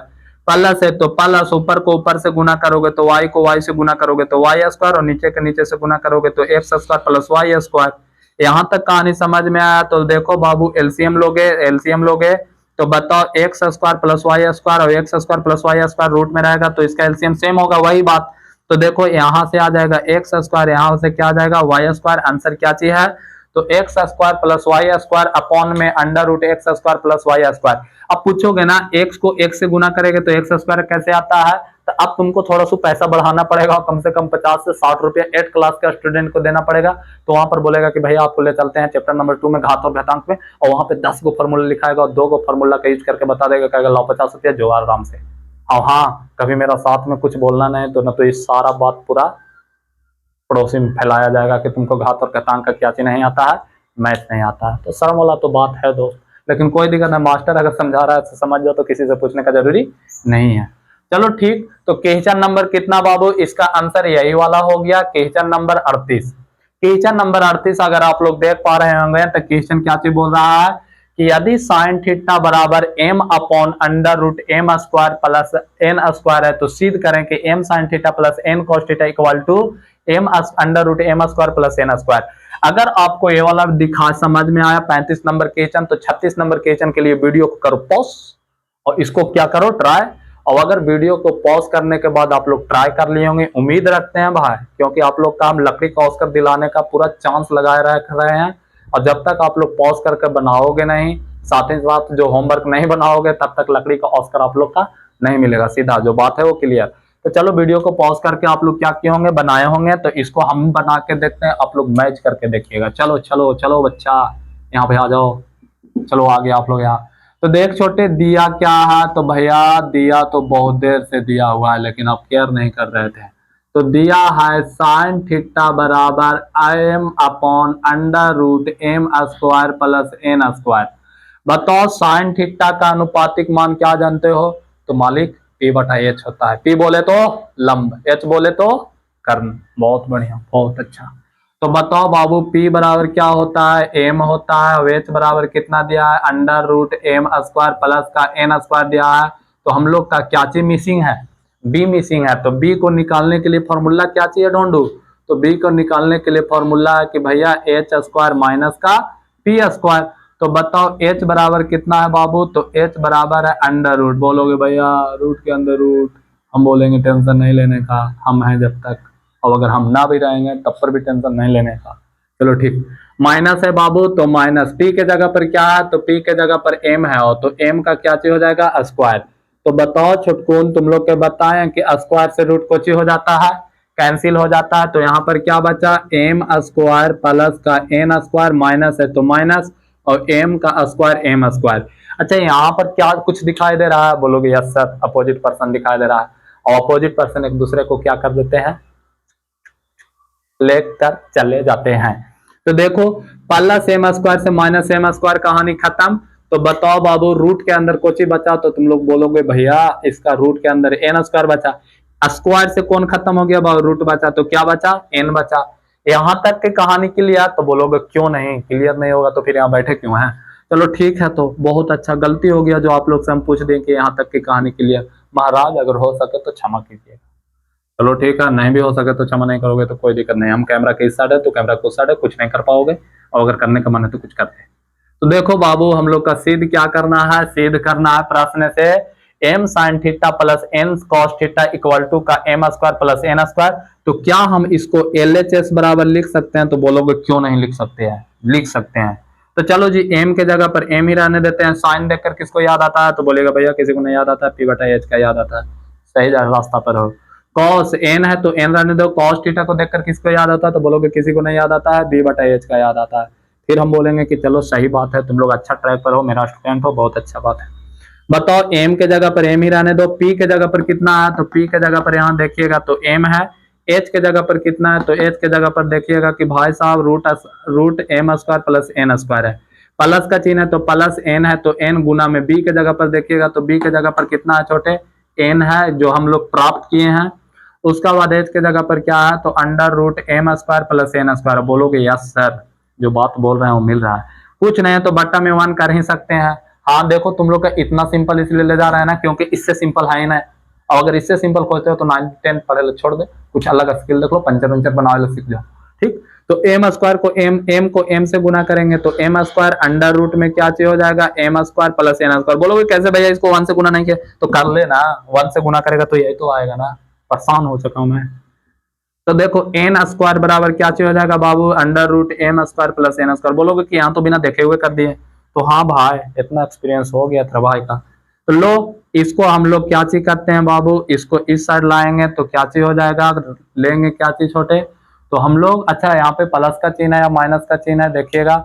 plus है तो प्लस, ऊपर को ऊपर से गुना करोगे तो वाई को वाई से गुना करोगे तो वाई स्क्वायर और नीचे के नीचे से गुना करोगे तो x square plus Y square. यहां तक कहानी समझ में आया? तो देखो बाबू एलसीएम लोगे तो बताओ x square plus Y square और x square plus Y square root में रहेगा तो इसका एलसीएम सेम होगा, वही बात। तो देखो यहां से आ जाएगा एक्स स्क्वायर, यहां से क्या आ जाएगा वाई स्क्वायर, आंसर क्या चीज है तो x square plus Y square upon में under root x square plus Y square. अब पूछोगे ना एक्स को एक्स से गुना करेंगे तो एक्स स्क्वायर कैसे आता है, तो अब तुमको थोड़ा सा पैसा बढ़ाना पड़ेगा, कम से कम 50 से 60 रुपया 8 क्लास का स्टूडेंट को देना पड़ेगा। तो वहां पर बोलेगा कि भैया आपको ले चलते हैं चैप्टर नंबर 2 में घात और घातांक में, और वहां पे 10 गो फॉर्मूला लिखाएगा और 2 गो फॉर्मूला का यूज करके बता देगा, कहेगा लो 50 रुपया जो आराम से। और हाँ, कभी मेरा साथ में कुछ बोलना नहीं तो न तो इस सारा बात पूरा पड़ोसी में फैलाया जाएगा कि तुमको घात और घातांक का क्या चीज नहीं आता है, मैथ नहीं आता है। तो शर्म वाला तो बात है दोस्त, लेकिन कोई दिक्कत नहीं, मास्टर अगर समझा रहा है तो समझ जाओ, तो किसी से पूछने का जरूरी नहीं है। चलो ठीक, तो क्वेश्चन नंबर कितना बाबू, इसका आंसर यही वाला हो गया, क्वेश्चन नंबर 38। क्वेश्चन नंबर 38 अगर आप लोग देख पा रहे होंगे तो क्वेश्चन क्या चीज बोल रहा है कि यदि साइन थीटा बराबर m upon under root M square plus N square है तो सिद्ध करें कि m sine theta plus n cos theta equal to m under root M square plus N square. अगर आपको ये वाला दिखा समझ में आया 35 नंबर क्वेश्चन, तो 36 नंबर क्वेश्चन के लिए वीडियो को करो पॉज और इसको क्या करो ट्राई। और अगर वीडियो को पॉज करने के बाद आप लोग ट्राई कर लिए होंगे, उम्मीद रखते हैं भाई, क्योंकि आप लोग का हम लकड़ी का ऑस्कर दिलाने का पूरा चांस लगाए रख रहे हैं। और जब तक आप लोग पॉज करके बनाओगे नहीं, साथ ही साथ जो होमवर्क नहीं बनाओगे, तब तक लकड़ी का ऑस्कर आप लोग का नहीं मिलेगा। सीधा जो बात है वो क्लियर। तो चलो वीडियो को पॉज करके आप लोग क्या किए होंगे, बनाए होंगे, तो इसको हम बना के देखते हैं, आप लोग मैच करके देखिएगा। चलो चलो चलो बच्चा यहाँ पे आ जाओ, चलो आगे आप लोग यहाँ। तो देख छोटे, दिया क्या है, तो भैया दिया तो बहुत देर से दिया हुआ है लेकिन आप केयर नहीं कर रहे थे। तो दिया है साइन थीटा बराबर m upon under root M square plus N square. बताओ साइन थीटा का अनुपातिक मान क्या जानते हो, तो मालिक P बटा एच होता है। P बोले तो लंब, H बोले तो कर्ण। बहुत बढ़िया, बहुत अच्छा। तो बताओ बाबू P बराबर क्या होता है, m होता है, और H बराबर कितना दिया है, under root M square plus का एन स्क्वायर दिया है। तो हम लोग का क्या चीज मिसिंग है, B मिसिंग है। तो B को निकालने के लिए फॉर्मूला क्या चाहिए ढूंढू, तो B को निकालने के लिए फॉर्मूला है कि भैया एच स्क्वायर माइनस का P स्क्वायर। तो बताओ H बराबर कितना है बाबू, तो H बराबर है अंडर रूट। बोलोगे भैया रूट के अंदर रूट, हम बोलेंगे टेंशन नहीं लेने का, हम हैं जब तक, और अगर हम ना भी रहेंगे तब पर भी टेंशन नहीं लेने का। चलो ठीक, माइनस है बाबू, तो माइनस P के जगह पर क्या है, तो P के जगह पर M है, और तो M का क्या चीज हो जाएगा स्क्वायर। तो बताओ छुटकून, तुम लोग के बताएं कि स्क्वायर से रूट कोची हो जाता है, कैंसिल हो जाता है। तो यहाँ पर क्या बचा, एम स्क्वायर प्लस का एन स्क्वायर, माइनस है तो माइनस, और m का स्क्वायर एम स्क्वायर। अच्छा यहाँ पर क्या कुछ दिखाई दे रहा है, बोलोगे यस सर अपोजिट पर्सन दिखाई दे रहा है। और अपोजिट पर्सन एक दूसरे को क्या कर देते हैं, लेकर चले जाते हैं। तो देखो प्लस एम स्क्वायर से माइनस एम स्क्वायर कहानी खत्म। तो बताओ बाबू रूट के अंदर कुछ ही बचा, तो तुम लोग बोलोगे भैया इसका रूट के अंदर एन स्क्वायर बचा। स्क्वायर से कौन खत्म हो गया बाबू, रूट बचा, तो क्या बचा, एन बचा। यहां तक की कहानी क्लियर, तो बोलोगे क्यों नहीं क्लियर नहीं होगा तो फिर यहाँ बैठे क्यों है। चलो ठीक है, तो बहुत अच्छा, गलती हो गया जो आप लोग से हम पूछ दें कि यहाँ तक की कहानी क्लियर। महाराज अगर हो सके तो क्षमा कीजिएगा। चलो ठीक है, नहीं भी हो सके तो क्षमा नहीं करोगे तो कोई दिक्कत नहीं, हम कैमरा के इस साइड है तो कैमरा को उस साइड है, कुछ नहीं कर पाओगे, और अगर करने का मन है तो कुछ करते हैं। तो देखो बाबू हम लोग का सिद्ध क्या करना है, सिद्ध करना है प्रश्न से m sine theta plus n cos theta equal to का m square plus N square. तो क्या हम इसको LHS बराबर लिख सकते हैं, तो बोलोगे क्यों नहीं लिख सकते हैं, लिख सकते हैं। तो चलो जी एम के जगह पर एम ही रहने देते हैं। साइन देखकर किसको याद आता है, तो बोलेगा भैया किसी को नहीं याद आता है, P/H का याद आता है, सही रास्ता पर हो। कॉस एन है तो एन रहने दो, कॉस थीटा को देखकर किसको याद आता है, तो बोलोगे किसी को नहीं याद आता है, B/H का याद आता है। फिर हम बोलेंगे कि चलो सही बात है, तुम लोग अच्छा ट्रैक पर हो, मेरा स्टूडेंट हो, बहुत अच्छा बात है। बताओ एम के जगह पर एम ही रहने दो, पी के जगह पर कितना है, तो पी के जगह पर यहाँ देखिएगा तो एम है। एच के जगह पर कितना है, तो एच के जगह पर देखिएगा कि भाई साहब root M square plus N square है, प्लस का चिन्ह है तो प्लस एन है, तो एन गुना में बी के जगह पर देखिएगा तो बी के जगह पर कितना है छोटे, एन है जो हम लोग प्राप्त किए हैं। उसका बाद एच के जगह पर क्या है, तो under root M square plus N square. बोलोगे यस सर जो बात बोल रहे हैं वो मिल रहा है, कुछ नहीं है तो बट्टा में 1 कर ही सकते हैं। हाँ देखो तुम लोग का इतना सिंपल इसलिए ले जा रहे हैं ना क्योंकि इससे सिंपल है ही ना, और अगर इससे सिंपल खोजते हो तो 9 10 पढ़े छोड़ दे, कुछ अलग स्किल देख लो, पंचर वंचर बनाने सीख जाओ। ठीक, तो एम स्क्वायर को एम को एम से गुना करेंगे तो एम स्क्वायर अंडर रूट में क्या चीज हो जाएगा, M square plus N square. बोलोगे कैसे भैया इसको 1 से गुना नहीं किया, तो कर लेना, 1 से गुना करेगा तो यही तो आएगा ना, परेशान हो चुका हूं मैं। तो देखो एन स्क्वायर बराबर क्या चीज हो जाएगा बाबू, under root M square plus N square. बोलोगे कि यहाँ तो बिना देखे हुए कर दिए, तो हाँ भाई इतना एक्सपीरियंस हो गया था भाई का। तो लो इसको हम लोग क्या चीज करते हैं बाबू, इसको इस साइड लाएंगे तो क्या चीज हो जाएगा, लेंगे क्या चीज छोटे, तो हम लोग अच्छा यहाँ पे प्लस का चिन्ह है या माइनस का चिन्ह है देखिएगा,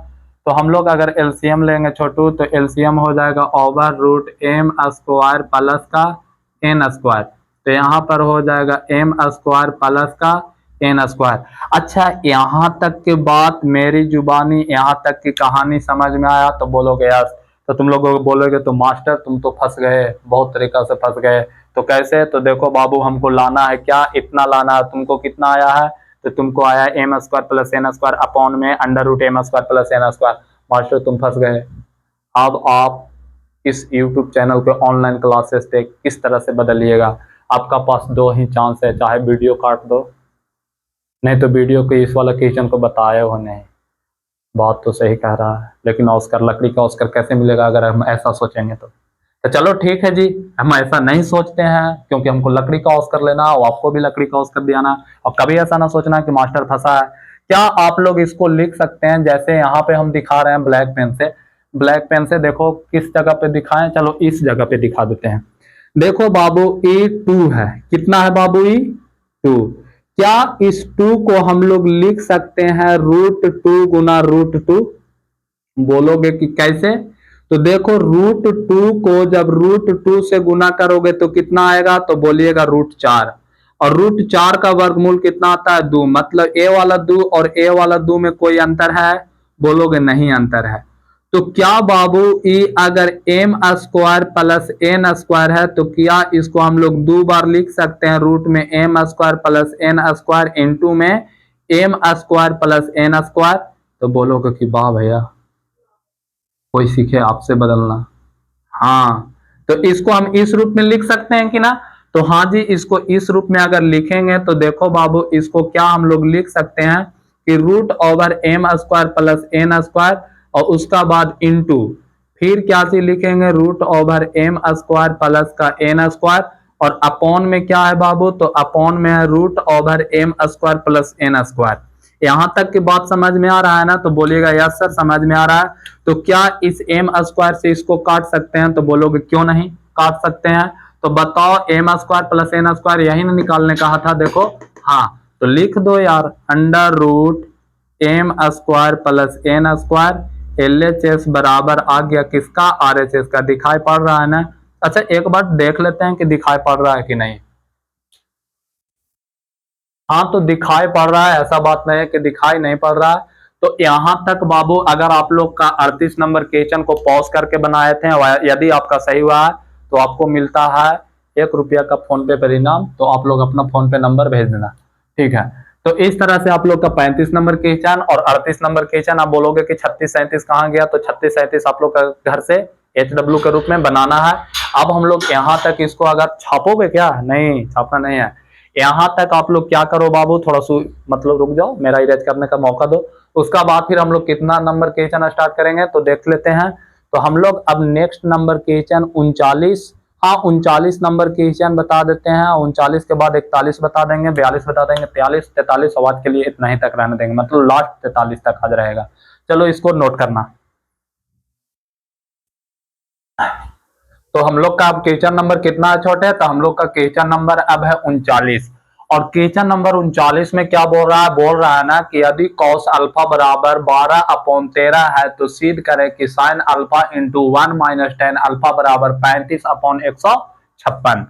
तो हम लोग अगर एलसीएम लेंगे छोटू तो एलसीएम हो जाएगा over root M square plus का एन स्क्वायर। तो यहाँ पर हो जाएगा एम स्क्वायर प्लस का एन स्क्वायर। अच्छा यहाँ तक की बात मेरी जुबानी, यहाँ तक की कहानी समझ में आया, तो बोलोगे यार, तो तुम लोग बोलोगे तो मास्टर तुम तो फंस गए, बहुत तरीका से फंस गए। तो कैसे, तो देखो बाबू हमको लाना है क्या, इतना लाना है। तुमको कितना आया है, तो तुमको आया m square plus N square upon में under root M square plus N square. Master तुम फंस गए। अब आप इस यूट्यूब चैनल के ऑनलाइन क्लासेस पे किस तरह से बदलिएगा, आपका पास 2 ही चांस है, चाहे वीडियो काट दो, नहीं तो वीडियो के इस वाला क्वेश्चन को बताए हो नहीं। बात तो सही कह रहा है, लेकिन ऑस्कर, लकड़ी का ऑस्कर कैसे मिलेगा अगर हम ऐसा सोचेंगे तो चलो ठीक है जी, हम ऐसा नहीं सोचते हैं क्योंकि हमको लकड़ी का ऑस्कर लेना और आपको भी लकड़ी का ऑस्कर दियाना, और कभी ऐसा ना सोचना कि मास्टर फंसा है। क्या आप लोग इसको लिख सकते हैं, जैसे यहाँ पे हम दिखा रहे हैं ब्लैक पेन से, ब्लैक पेन से देखो किस जगह पे दिखाएं, चलो इस जगह पे दिखा देते हैं। देखो बाबू E2 है, कितना है बाबू E2, क्या इस 2 को हम लोग लिख सकते हैं √2 गुना √2। बोलोगे कि कैसे, तो देखो √2 को जब √2 से गुना करोगे तो कितना आएगा, तो बोलिएगा √4, और √4 का वर्गमूल कितना आता है 2, मतलब ए वाला 2 और ए वाला 2 में कोई अंतर है, बोलोगे नहीं अंतर है। तो क्या बाबू अगर M square plus N square है तो क्या इसको हम लोग 2 बार लिख सकते हैं, रूट में m square plus N square into में m square plus N square. तो बोलोगे कि वाह भैया कोई सीखे आपसे बदलना। हाँ तो इसको हम इस रूप में लिख सकते हैं कि ना, तो हाँ जी इसको इस रूप में अगर लिखेंगे तो देखो बाबू इसको क्या हम लोग लिख सकते हैं कि √एम स्क्वायर प्लस एन स्क्वायर, और उसका बाद इंटू फिर क्या चीज लिखेंगे √एम स्क्वायर प्लस का एन स्क्वायर, और अपॉन में क्या है बाबू, तो अपॉन में है √एम स्क्वायर प्लस एन स्क्वायर। यहां तक की बात समझ में आ रहा है ना, तो बोलिएगा यस सर समझ में आ रहा है। तो क्या इस एम स्क्वायर से इसको काट सकते हैं, तो बोलोगे क्यों नहीं काट सकते हैं। तो बताओ M square plus N square यही ना निकालने कहा था, देखो हाँ तो लिख दो यार √एम square plus N square. LHS बराबर आ गया किसका, RHS का। दिखाई पड़ रहा है ना। अच्छा एक बार देख लेते हैं कि दिखाई पड़ रहा है कि नहीं। हाँ तो दिखाई पड़ रहा है, ऐसा बात नहीं है कि दिखाई नहीं पड़ रहा है। तो यहाँ तक बाबू अगर आप लोग का 38 नंबर क्वेश्चन को पॉज करके बनाए थे, यदि आपका सही हुआ है तो आपको मिलता है 1 रुपया का फोन पे परिणाम। तो आप लोग अपना फोन पे नंबर भेज देना, ठीक है। तो इस तरह से आप लोग का 35 नंबर क्वेश्चन और 38 नंबर क्वेश्चन। आप बोलोगे कि 36 37 कहाँ गया, तो 36 37 आप लोग का घर से HW के रूप में बनाना है। अब हम लोग यहाँ तक इसको अगर छापोगे, क्या नहीं छापना नहीं है, यहाँ तक आप लोग क्या करो बाबू, थोड़ा सा मतलब रुक जाओ, मेरा इरेज करने का मौका दो। उसका बाद फिर हम लोग कितना नंबर क्वेश्चन स्टार्ट करेंगे तो देख लेते हैं। तो हम लोग अब नेक्स्ट नंबर क्वेश्चन 39, हाँ 39 नंबर क्वेश्चन बता देते हैं। 39 के बाद 41 बता देंगे, 42 बता देंगे, 43 43 आवाज के लिए इतना ही तक रहने देंगे, मतलब लास्ट 43 तक आज रहेगा। चलो इसको नोट करना। तो हम लोग का अब क्वेश्चन नंबर कितना है छोटे, तो हम लोग का क्वेश्चन नंबर अब है 39। और क्वेश्चन नंबर 39 में क्या बोल रहा है ना कि यदि cos अल्फा बराबर 12/13 है तो सिद्ध करें कि sin alpha into 1 minus tan alpha बराबर 35/156।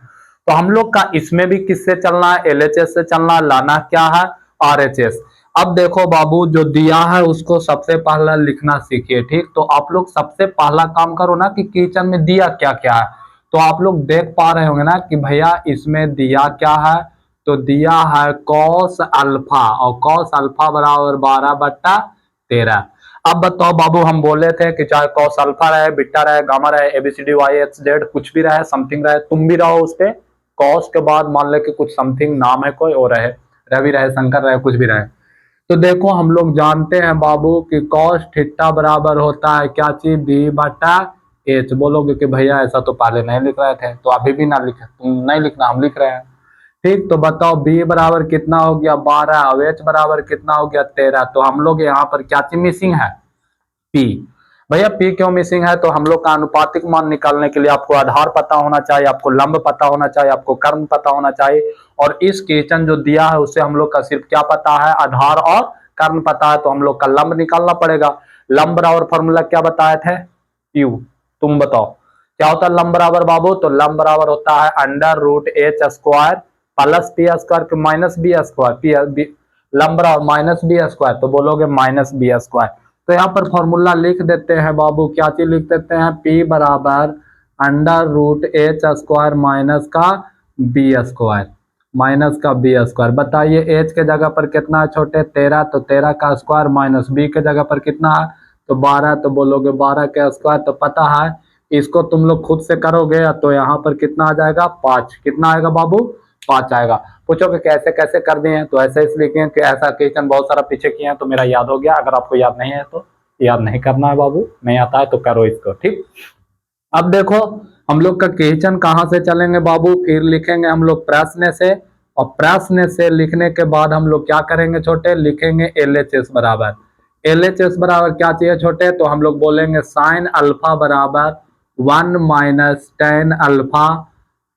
तो हम लोग का इसमें भी किससे चलना है, LHS से चलना है, लाना क्या है RHS। अब देखो बाबू, जो दिया है उसको सबसे पहला लिखना सीखिए, ठीक। तो आप लोग सबसे पहला काम करो ना कि क्वेश्चन में दिया क्या क्या है। तो आप लोग देख पा रहे होंगे ना कि भैया इसमें दिया क्या है, तो दिया है कॉस अल्फा, और कॉस अल्फा बराबर 12/13। अब बताओ बाबू, हम बोले थे कि चाहे कॉस अल्फा रहे, बीटा रहे, गामा रहे, ABCD YXZ कुछ भी रहे, समथिंग रहे, तुम भी रहो उस पे। कॉस के बाद मान ले कि कुछ समथिंग नाम है कोई और रहे, रवि रहे, शंकर रहे, कुछ भी रहे। तो देखो हम लोग जानते हैं बाबू कि कॉस थीटा बराबर होता है क्या चीज, B/H। बोलोगे कि भैया ऐसा तो पहले नहीं लिख रहे थे, तो अभी भी ना लिखे, तुम नहीं लिखना, हम लिख रहे हैं, ठीक। तो बताओ B बराबर कितना हो गया 12 और H बराबर कितना हो गया 13। तो हम लोग यहाँ पर क्या चीज मिसिंग है, P। भैया P क्यों मिसिंग है, तो हम लोग का अनुपातिक मान निकालने के लिए आपको आधार पता होना चाहिए, आपको लंब पता होना चाहिए, आपको कर्म पता होना चाहिए। और इस क्वेश्चन जो दिया है उससे हम लोग का सिर्फ क्या पता है, आधार और कर्म पता है। तो हम लोग का लंब निकालना पड़ेगा। लंब बराबर फॉर्मूला क्या बताए थे, Q। तुम बताओ क्या होता है लंब बराबर बाबू, तो लंब बराबर होता है √H² plus P² minus B², लंब बराबर -B²। तो बोलोगे -B²। तो यहाँ पर फॉर्मूला लिख देते हैं बाबू, क्या चीज लिख देते हैं, P बराबर √H² माइनस का B²। बताइए H के जगह पर कितना है छोटे, 13, तो 13 का स्क्वायर माइनस B के जगह पर कितना है, तो 12। तो बोलोगे 12 का स्क्वायर, तो पता है इसको तुम लोग खुद से करोगे तो यहाँ पर कितना आ जाएगा 5। कितना आएगा बाबू, 5 आएगा। पूछोगे कैसे कैसे कर दिए हैं, तो ऐसे इसलिए किए कि ऐसा क्वेश्चन बहुत सारा पीछे किए हैं तो मेरा याद हो गया। अगर आपको याद नहीं है तो याद नहीं करना है बाबू, नहीं आता है तो करो इसको, ठीक। अब देखो हम लोग का क्वेश्चन कहाँ से चलेंगे बाबू, फिर लिखेंगे हम लोग प्रश्न से, और प्रश्न से लिखने के बाद हम लोग क्या करेंगे छोटे, लिखेंगे LHS बराबर। LHS बराबर क्या चाहिए छोटे, तो हम लोग बोलेंगे साइन अल्फा बराबर 1 माइनस टेन अल्फा,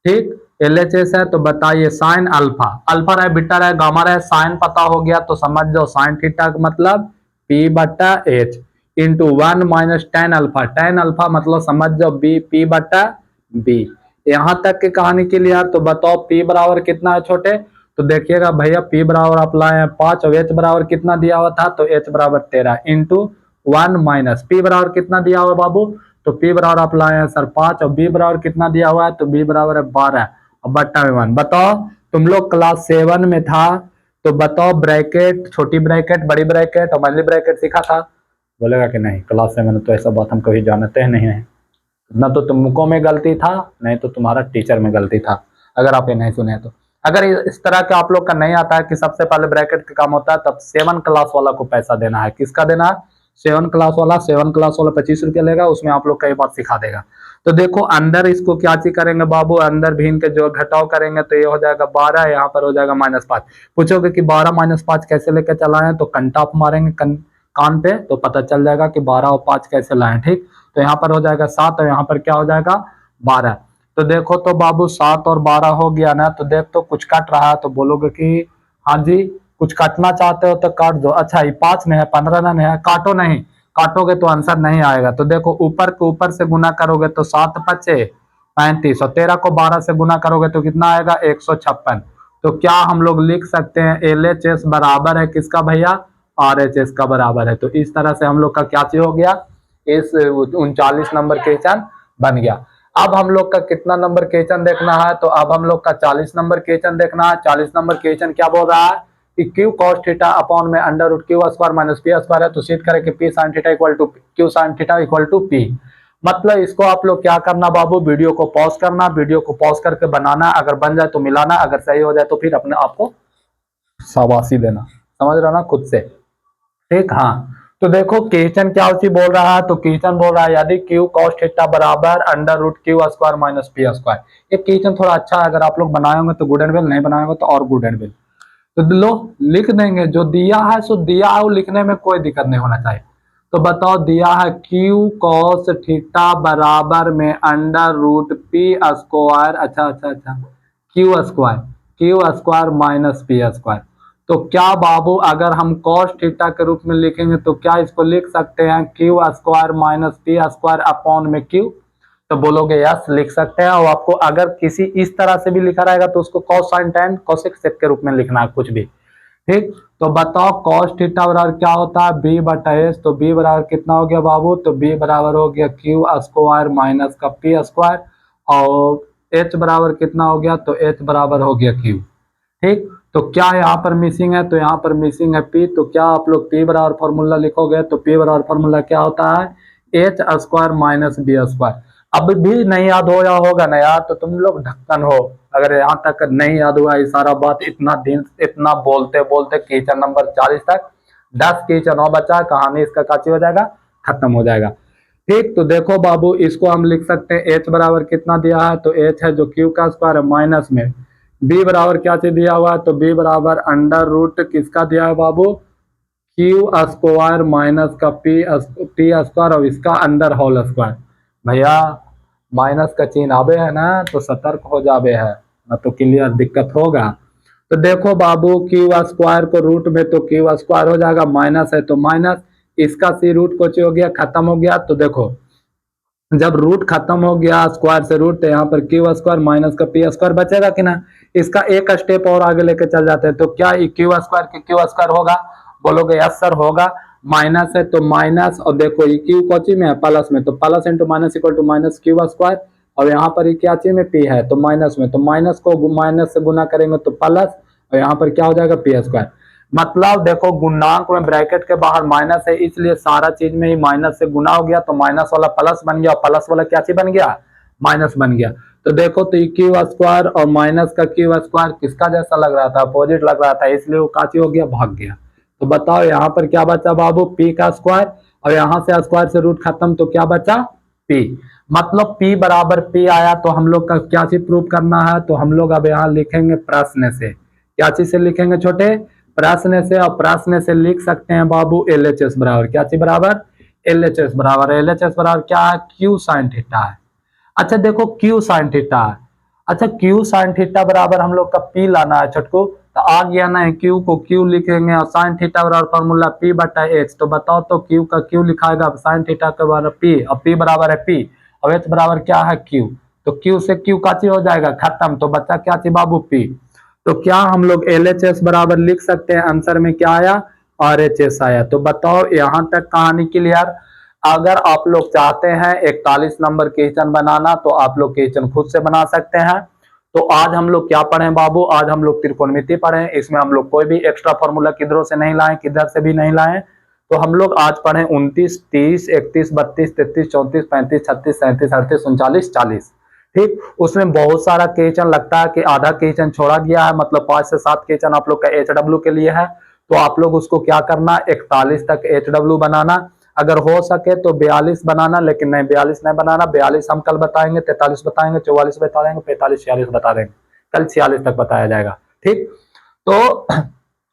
ठीक। LHS है तो बताइए साइन अल्फा, अल्फा रहे, बीटा रहे, गामा रहे, साइन पता हो गया तो समझ जाओ साइन थीटा का मतलब P/H into 1 minus tan alpha, tan alpha मतलब समझ जाओ P/B। यहाँ तक की कहानी के लिए तो बताओ P बराबर कितना है छोटे, तो देखिएगा भैया P बराबर आप लाए हैं 5 और H बराबर कितना दिया हुआ था, तो H बराबर 13 इंटू 1 माइनस P बराबर कितना दिया हुआ बाबू, तो P बराबर आप लाए हैं सर 5 और B बराबर कितना दिया हुआ है, तो B बराबर है 12 और बट्टा में 1। बताओ तुम लोग क्लास 7 में था तो बताओ ब्रैकेट, छोटी ब्रैकेट, बड़ी ब्रैकेट और मंथली ब्रैकेट सीखा था, बोलेगा कि नहीं क्लास 7 में तो ऐसा बात हम कभी जानते हैं नहीं है। ना तो तुमको में गलती था, नहीं तो तुम्हारा टीचर में गलती था, अगर आप ये नहीं सुने तो। अगर इस तरह का आप लोग का नहीं आता है कि सबसे पहले ब्रैकेट का काम होता है, तब 7 क्लास वाला को पैसा देना है। किसका देना है, 7 क्लास वाला। 7 क्लास वाला 25 रुपया लेगा, उसमें आप लोग कई बार सिखा देगा। तो देखो अंदर इसको क्या चीज करेंगे बाबू, अंदर भीन के जो घटाव करेंगे तो ये हो जाएगा 12, यहाँ पर हो जाएगा -5। पूछोगे कि 12 -5 कैसे लेके चला है, तो कंटा आप मारेंगे कान पे तो पता चल जाएगा कि 12 और 5 कैसे लाए, ठीक। तो यहाँ पर हो जाएगा 7 और यहाँ पर क्या हो जाएगा 12। तो देखो तो बाबू 7 और 12 हो गया ना, तो देख तो कुछ कट रहा है, तो बोलोगे कि हाँ जी कुछ काटना चाहते हो तो काट दो। अच्छा ये 5 में है, 15 नहीं है, काटो नहीं, काटोगे तो आंसर नहीं आएगा। तो देखो ऊपर को ऊपर से गुना करोगे तो 7 × 5 = 35 और 13 को 12 से गुना करोगे तो कितना आएगा 156। तो क्या हम लोग लिख सकते हैं LHS बराबर है किसका भैया, RHS का बराबर है। तो इस तरह से हम लोग का क्या चीज हो गया, इस 39 नंबर क्वेश्चन बन गया। अब हम लोग का कितना नंबर क्वेश्चन देखना है, तो अब हम लोग का 40 नंबर क्वेश्चन देखना है। 40 नंबर क्वेश्चन क्या बोल रहा है कि क्यू कॉस थीटा अपॉन में under root Q square minus P square है, तो सिद्ध करें कि P sine theta equal to Q sine theta equal to P. मतलब इसको आप लोग क्या करना बाबू, वीडियो को पॉज करना, वीडियो को पॉज करके बनाना, अगर बन जाए तो मिलाना, अगर सही हो जाए तो फिर अपने आप को शाबाशी देना, समझ रहा ना खुद से, ठीक। हाँ, तो देखो क्वेश्चन क्या उसी बोल रहा है, तो क्वेश्चन बोल रहा है यदि क्यू कॉस थीटा बराबर under root Q square minus P square. ये क्वेश्चन थोड़ा अच्छा है, अगर आप लोग बनाए होंगे तो गुड एंड वेल, नहीं बनाए होंगे तो और गुड एंड वेल। तो लो लिख देंगे, जो दिया है सो दिया है, वो लिखने में कोई दिक्कत नहीं होना चाहिए। तो बताओ दिया है क्यू कॉस थीटा बराबर में अंडर रूट पी स्क्वायर, अच्छा Q square minus P square. तो क्या बाबू अगर हम कॉस थीटा के रूप में लिखेंगे तो क्या इसको लिख सकते हैं Q square minus P square upon में क्यू, तो बोलोगे यस लिख सकते हैं। और आपको अगर किसी इस तरह से भी लिखा रहेगा तो उसको cos sine tan cosec sec के रूप में लिखना है कुछ भी, ठीक। तो बताओ कॉस थीटा बराबर क्या होता है, बी बटा एच। तो बी बराबर कितना हो गया बाबू, तो बी बराबर हो गया क्यू स्क्वायर माइनस का पी स्क्वायर, और एच बराबर कितना हो गया, तो एच बराबर हो गया क्यू, ठीक। तो क्या यहाँ पर मिसिंग है, तो यहाँ पर मिसिंग है पी। तो क्या आप लोग पी बराबर फॉर्मूला लिखोगे, तो पी बराबर फॉर्मूला क्या होता है, H square minus B square. अब भी नहीं याद हो या होगा ना यार, तो तुम लोग ढक्कन हो, अगर यहाँ तक नहीं याद हुआ ये सारा बात, इतना दिन इतना बोलते बोलते क्वेश्चन नंबर 40 तक 10 क्वेश्चन और बचा, कहानी इसका काची हो जाएगा, खत्म हो जाएगा, ठीक। तो देखो बाबू इसको हम लिख सकते हैं, एच बराबर कितना दिया है, तो एच है जो क्यू का स्क्वायर है माइनस में बी बराबर क्या चीज दिया हुआ है, तो बी बराबर अंडर रूट किसका दिया है बाबू, क्यू स्क्वायर माइनस का पी स्क्वायर और इसका अंडर होल स्क्वायर। भैया माइनस का चिन्ह आवे है ना, तो सतर्क हो जावे है ना, तो क्लियर दिक्कत होगा। तो देखो बाबू क्यू स्क्वायर को रूट में, तो क्यू स्क्वायर हो जाएगा, माइनस है तो माइनस, इसका सी रूट कुछ हो गया, खत्म हो गया। तो देखो जब रूट खत्म हो गया स्क्वायर से रूट, तो यहाँ पर क्यू स्क्वायर माइनस का पी स्क्वायर बचेगा कि ना। इसका एक स्टेप और आगे लेके चल जाते हैं, तो क्या क्यू स्क्वायर की क्यू स्क्वायर होगा, बोलोगे यस सर होगा। माइनस है तो माइनस, और देखो ये क्यू कोची में है, प्लस में, तो plus into minus equal to minus Q square, और यहाँ पर क्या चीज में पी है, तो माइनस में, तो माइनस को माइनस से गुना करेंगे तो प्लस, और यहाँ पर क्या हो जाएगा पी स्क्वायर। मतलब देखो गुणांक में ब्रैकेट के बाहर माइनस है, इसलिए सारा चीज में ही माइनस से गुना हो गया, तो माइनस वाला प्लस बन गया, प्लस वाला क्या चीज बन गया, माइनस बन गया। तो देखो तो क्यू स्क्वायर और माइनस का क्यू स्क्वायर किसका जैसा लग रहा था, अपोजिट लग रहा था, इसलिए वो काची हो गया, भाग गया। तो बताओ यहाँ पर क्या बचा बाबू, पी का स्क्वायर, और यहाँ से स्क्वायर से रूट खत्म, तो क्या बचा पी। मतलब पी बराबर पी आया, तो हम लोग का क्या चीज प्रूव करना है, तो हम लोग अब यहाँ लिखेंगे प्रश्न से, क्या चीज से लिखेंगे छोटे, प्रश्न से। और प्रश्न से लिख सकते हैं बाबू LHS बराबर क्या चीज बराबर, LHS बराबर क्या है, क्यू साइन थीटा है। अच्छा देखो क्यू साइन थीटा है, अच्छा क्यू साइन थीटा बराबर हम लोग का पी लाना है छटको, तो आ गया ना, क्यू को क्यू लिखेंगे और साइन थीटा बराबर फॉर्मूला पी बटा एच। तो बताओ तो क्यू का क्यू लिखाएगा, साइन थीटा के बराबर पी, और पी बराबर है पी, और एच बराबर क्या है क्यू, तो क्यू से क्यू का चीज हो जाएगा खत्म, तो बच्चा क्या चीज बाबू पी। तो क्या हम लोग LHS बराबर लिख सकते हैं, आंसर में क्या आया, RHS आया। तो बताओ यहां तक कहानी क्लियर। अगर आप लोग चाहते हैं 41 नंबर क्वेश्चन बनाना, तो आप लोग क्वेश्चन खुद से बना सकते हैं। तो आज हम लोग क्या पढ़े बाबू, आज हम लोग त्रिकोणमिति पढ़े, इसमें हम लोग कोई भी एक्स्ट्रा फॉर्मूला किधरों से नहीं लाए, किधर से भी नहीं लाए। तो हम लोग आज पढ़े 29, 30, 31, 32, 33, 34, 35, 36, 37, 38, 39, 40, ठीक। उसमें बहुत सारा क्वेश्चन लगता है कि आधा क्वेश्चन छोड़ा गया है, मतलब 5 से 7 क्वेश्चन आप लोग का HW के लिए है। तो आप लोग उसको क्या करना, 41 तक HW बनाना, अगर हो सके तो 42 बनाना, लेकिन नहीं 42 नहीं बनाना, 42 हम कल बताएंगे, 43 बताएंगे, 44 बता देंगे, 45, 46 बता देंगे, कल 46 तक बताया जाएगा, ठीक। तो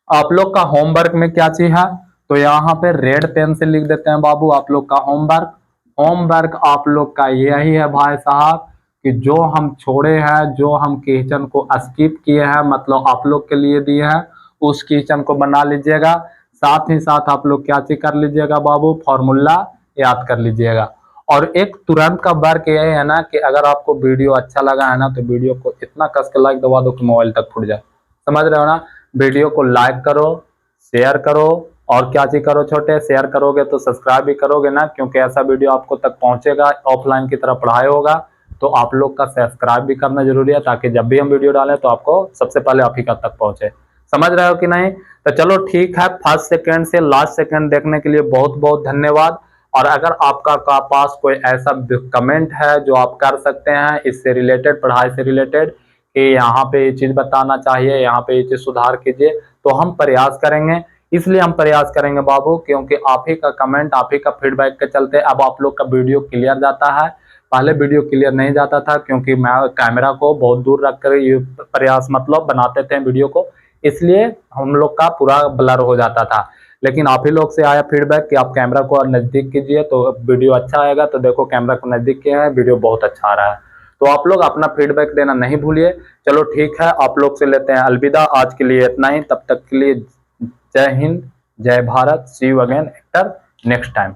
आप लोग का होमवर्क में क्या चीज है, तो यहाँ पे रेड पेन से लिख देते हैं बाबू आप लोग का होमवर्क। होमवर्क आप लोग का यही है भाई साहब, कि जो हम छोड़े हैं, जो हम क्वेश्चन को स्किप किए हैं, मतलब आप लोग के लिए दिए हैं, उस क्वेश्चन को बना लीजिएगा। साथ ही साथ आप लोग क्या चीज कर लीजिएगा बाबू, फॉर्मूला याद कर लीजिएगा। और एक तुरंत का वर्क ये है ना, कि अगर आपको वीडियो अच्छा लगा है ना, तो वीडियो को इतना कस के लाइक दबा दो कि मोबाइल तक फूट जाए। समझ रहे हो ना। वीडियो को लाइक करो, शेयर करो, और क्या चीज करो छोटे, शेयर करोगे तो सब्सक्राइब भी करोगे ना, क्योंकि ऐसा वीडियो आपको तक पहुंचेगा। ऑफलाइन की तरह पढ़ाई होगा तो आप लोग का सब्सक्राइब भी करना जरूरी है, ताकि जब भी हम वीडियो डालें तो आपको सबसे पहले आप ही का तक पहुंचे। समझ रहे हो कि नहीं। तो चलो ठीक है, फर्स्ट सेकंड से लास्ट सेकंड देखने के लिए बहुत बहुत धन्यवाद। और अगर आपका पास कोई ऐसा कमेंट है जो आप कर सकते हैं इससे रिलेटेड, पढ़ाई से रिलेटेड, कि यहाँ पे ये चीज बताना चाहिए, यहाँ पे ये चीज सुधार कीजिए, तो हम प्रयास करेंगे। इसलिए हम प्रयास करेंगे बाबू, क्योंकि आप ही का कमेंट, आप ही का फीडबैक के चलते अब आप लोग का वीडियो क्लियर जाता है। पहले वीडियो क्लियर नहीं जाता था, क्योंकि मैं कैमरा को बहुत दूर रखकर ये प्रयास मतलब बनाते थे वीडियो को, इसलिए हम लोग का पूरा ब्लर हो जाता था। लेकिन आप ही लोग से आया फीडबैक कि आप कैमरा को नजदीक कीजिए तो वीडियो अच्छा आएगा। तो देखो कैमरा को नजदीक किया है, वीडियो बहुत अच्छा आ रहा है। तो आप लोग अपना फीडबैक देना नहीं भूलिए। चलो ठीक है, आप लोग से लेते हैं अलविदा, आज के लिए इतना ही। तब तक के लिए Jai Hind, Jai Bharat, see you again actor next time.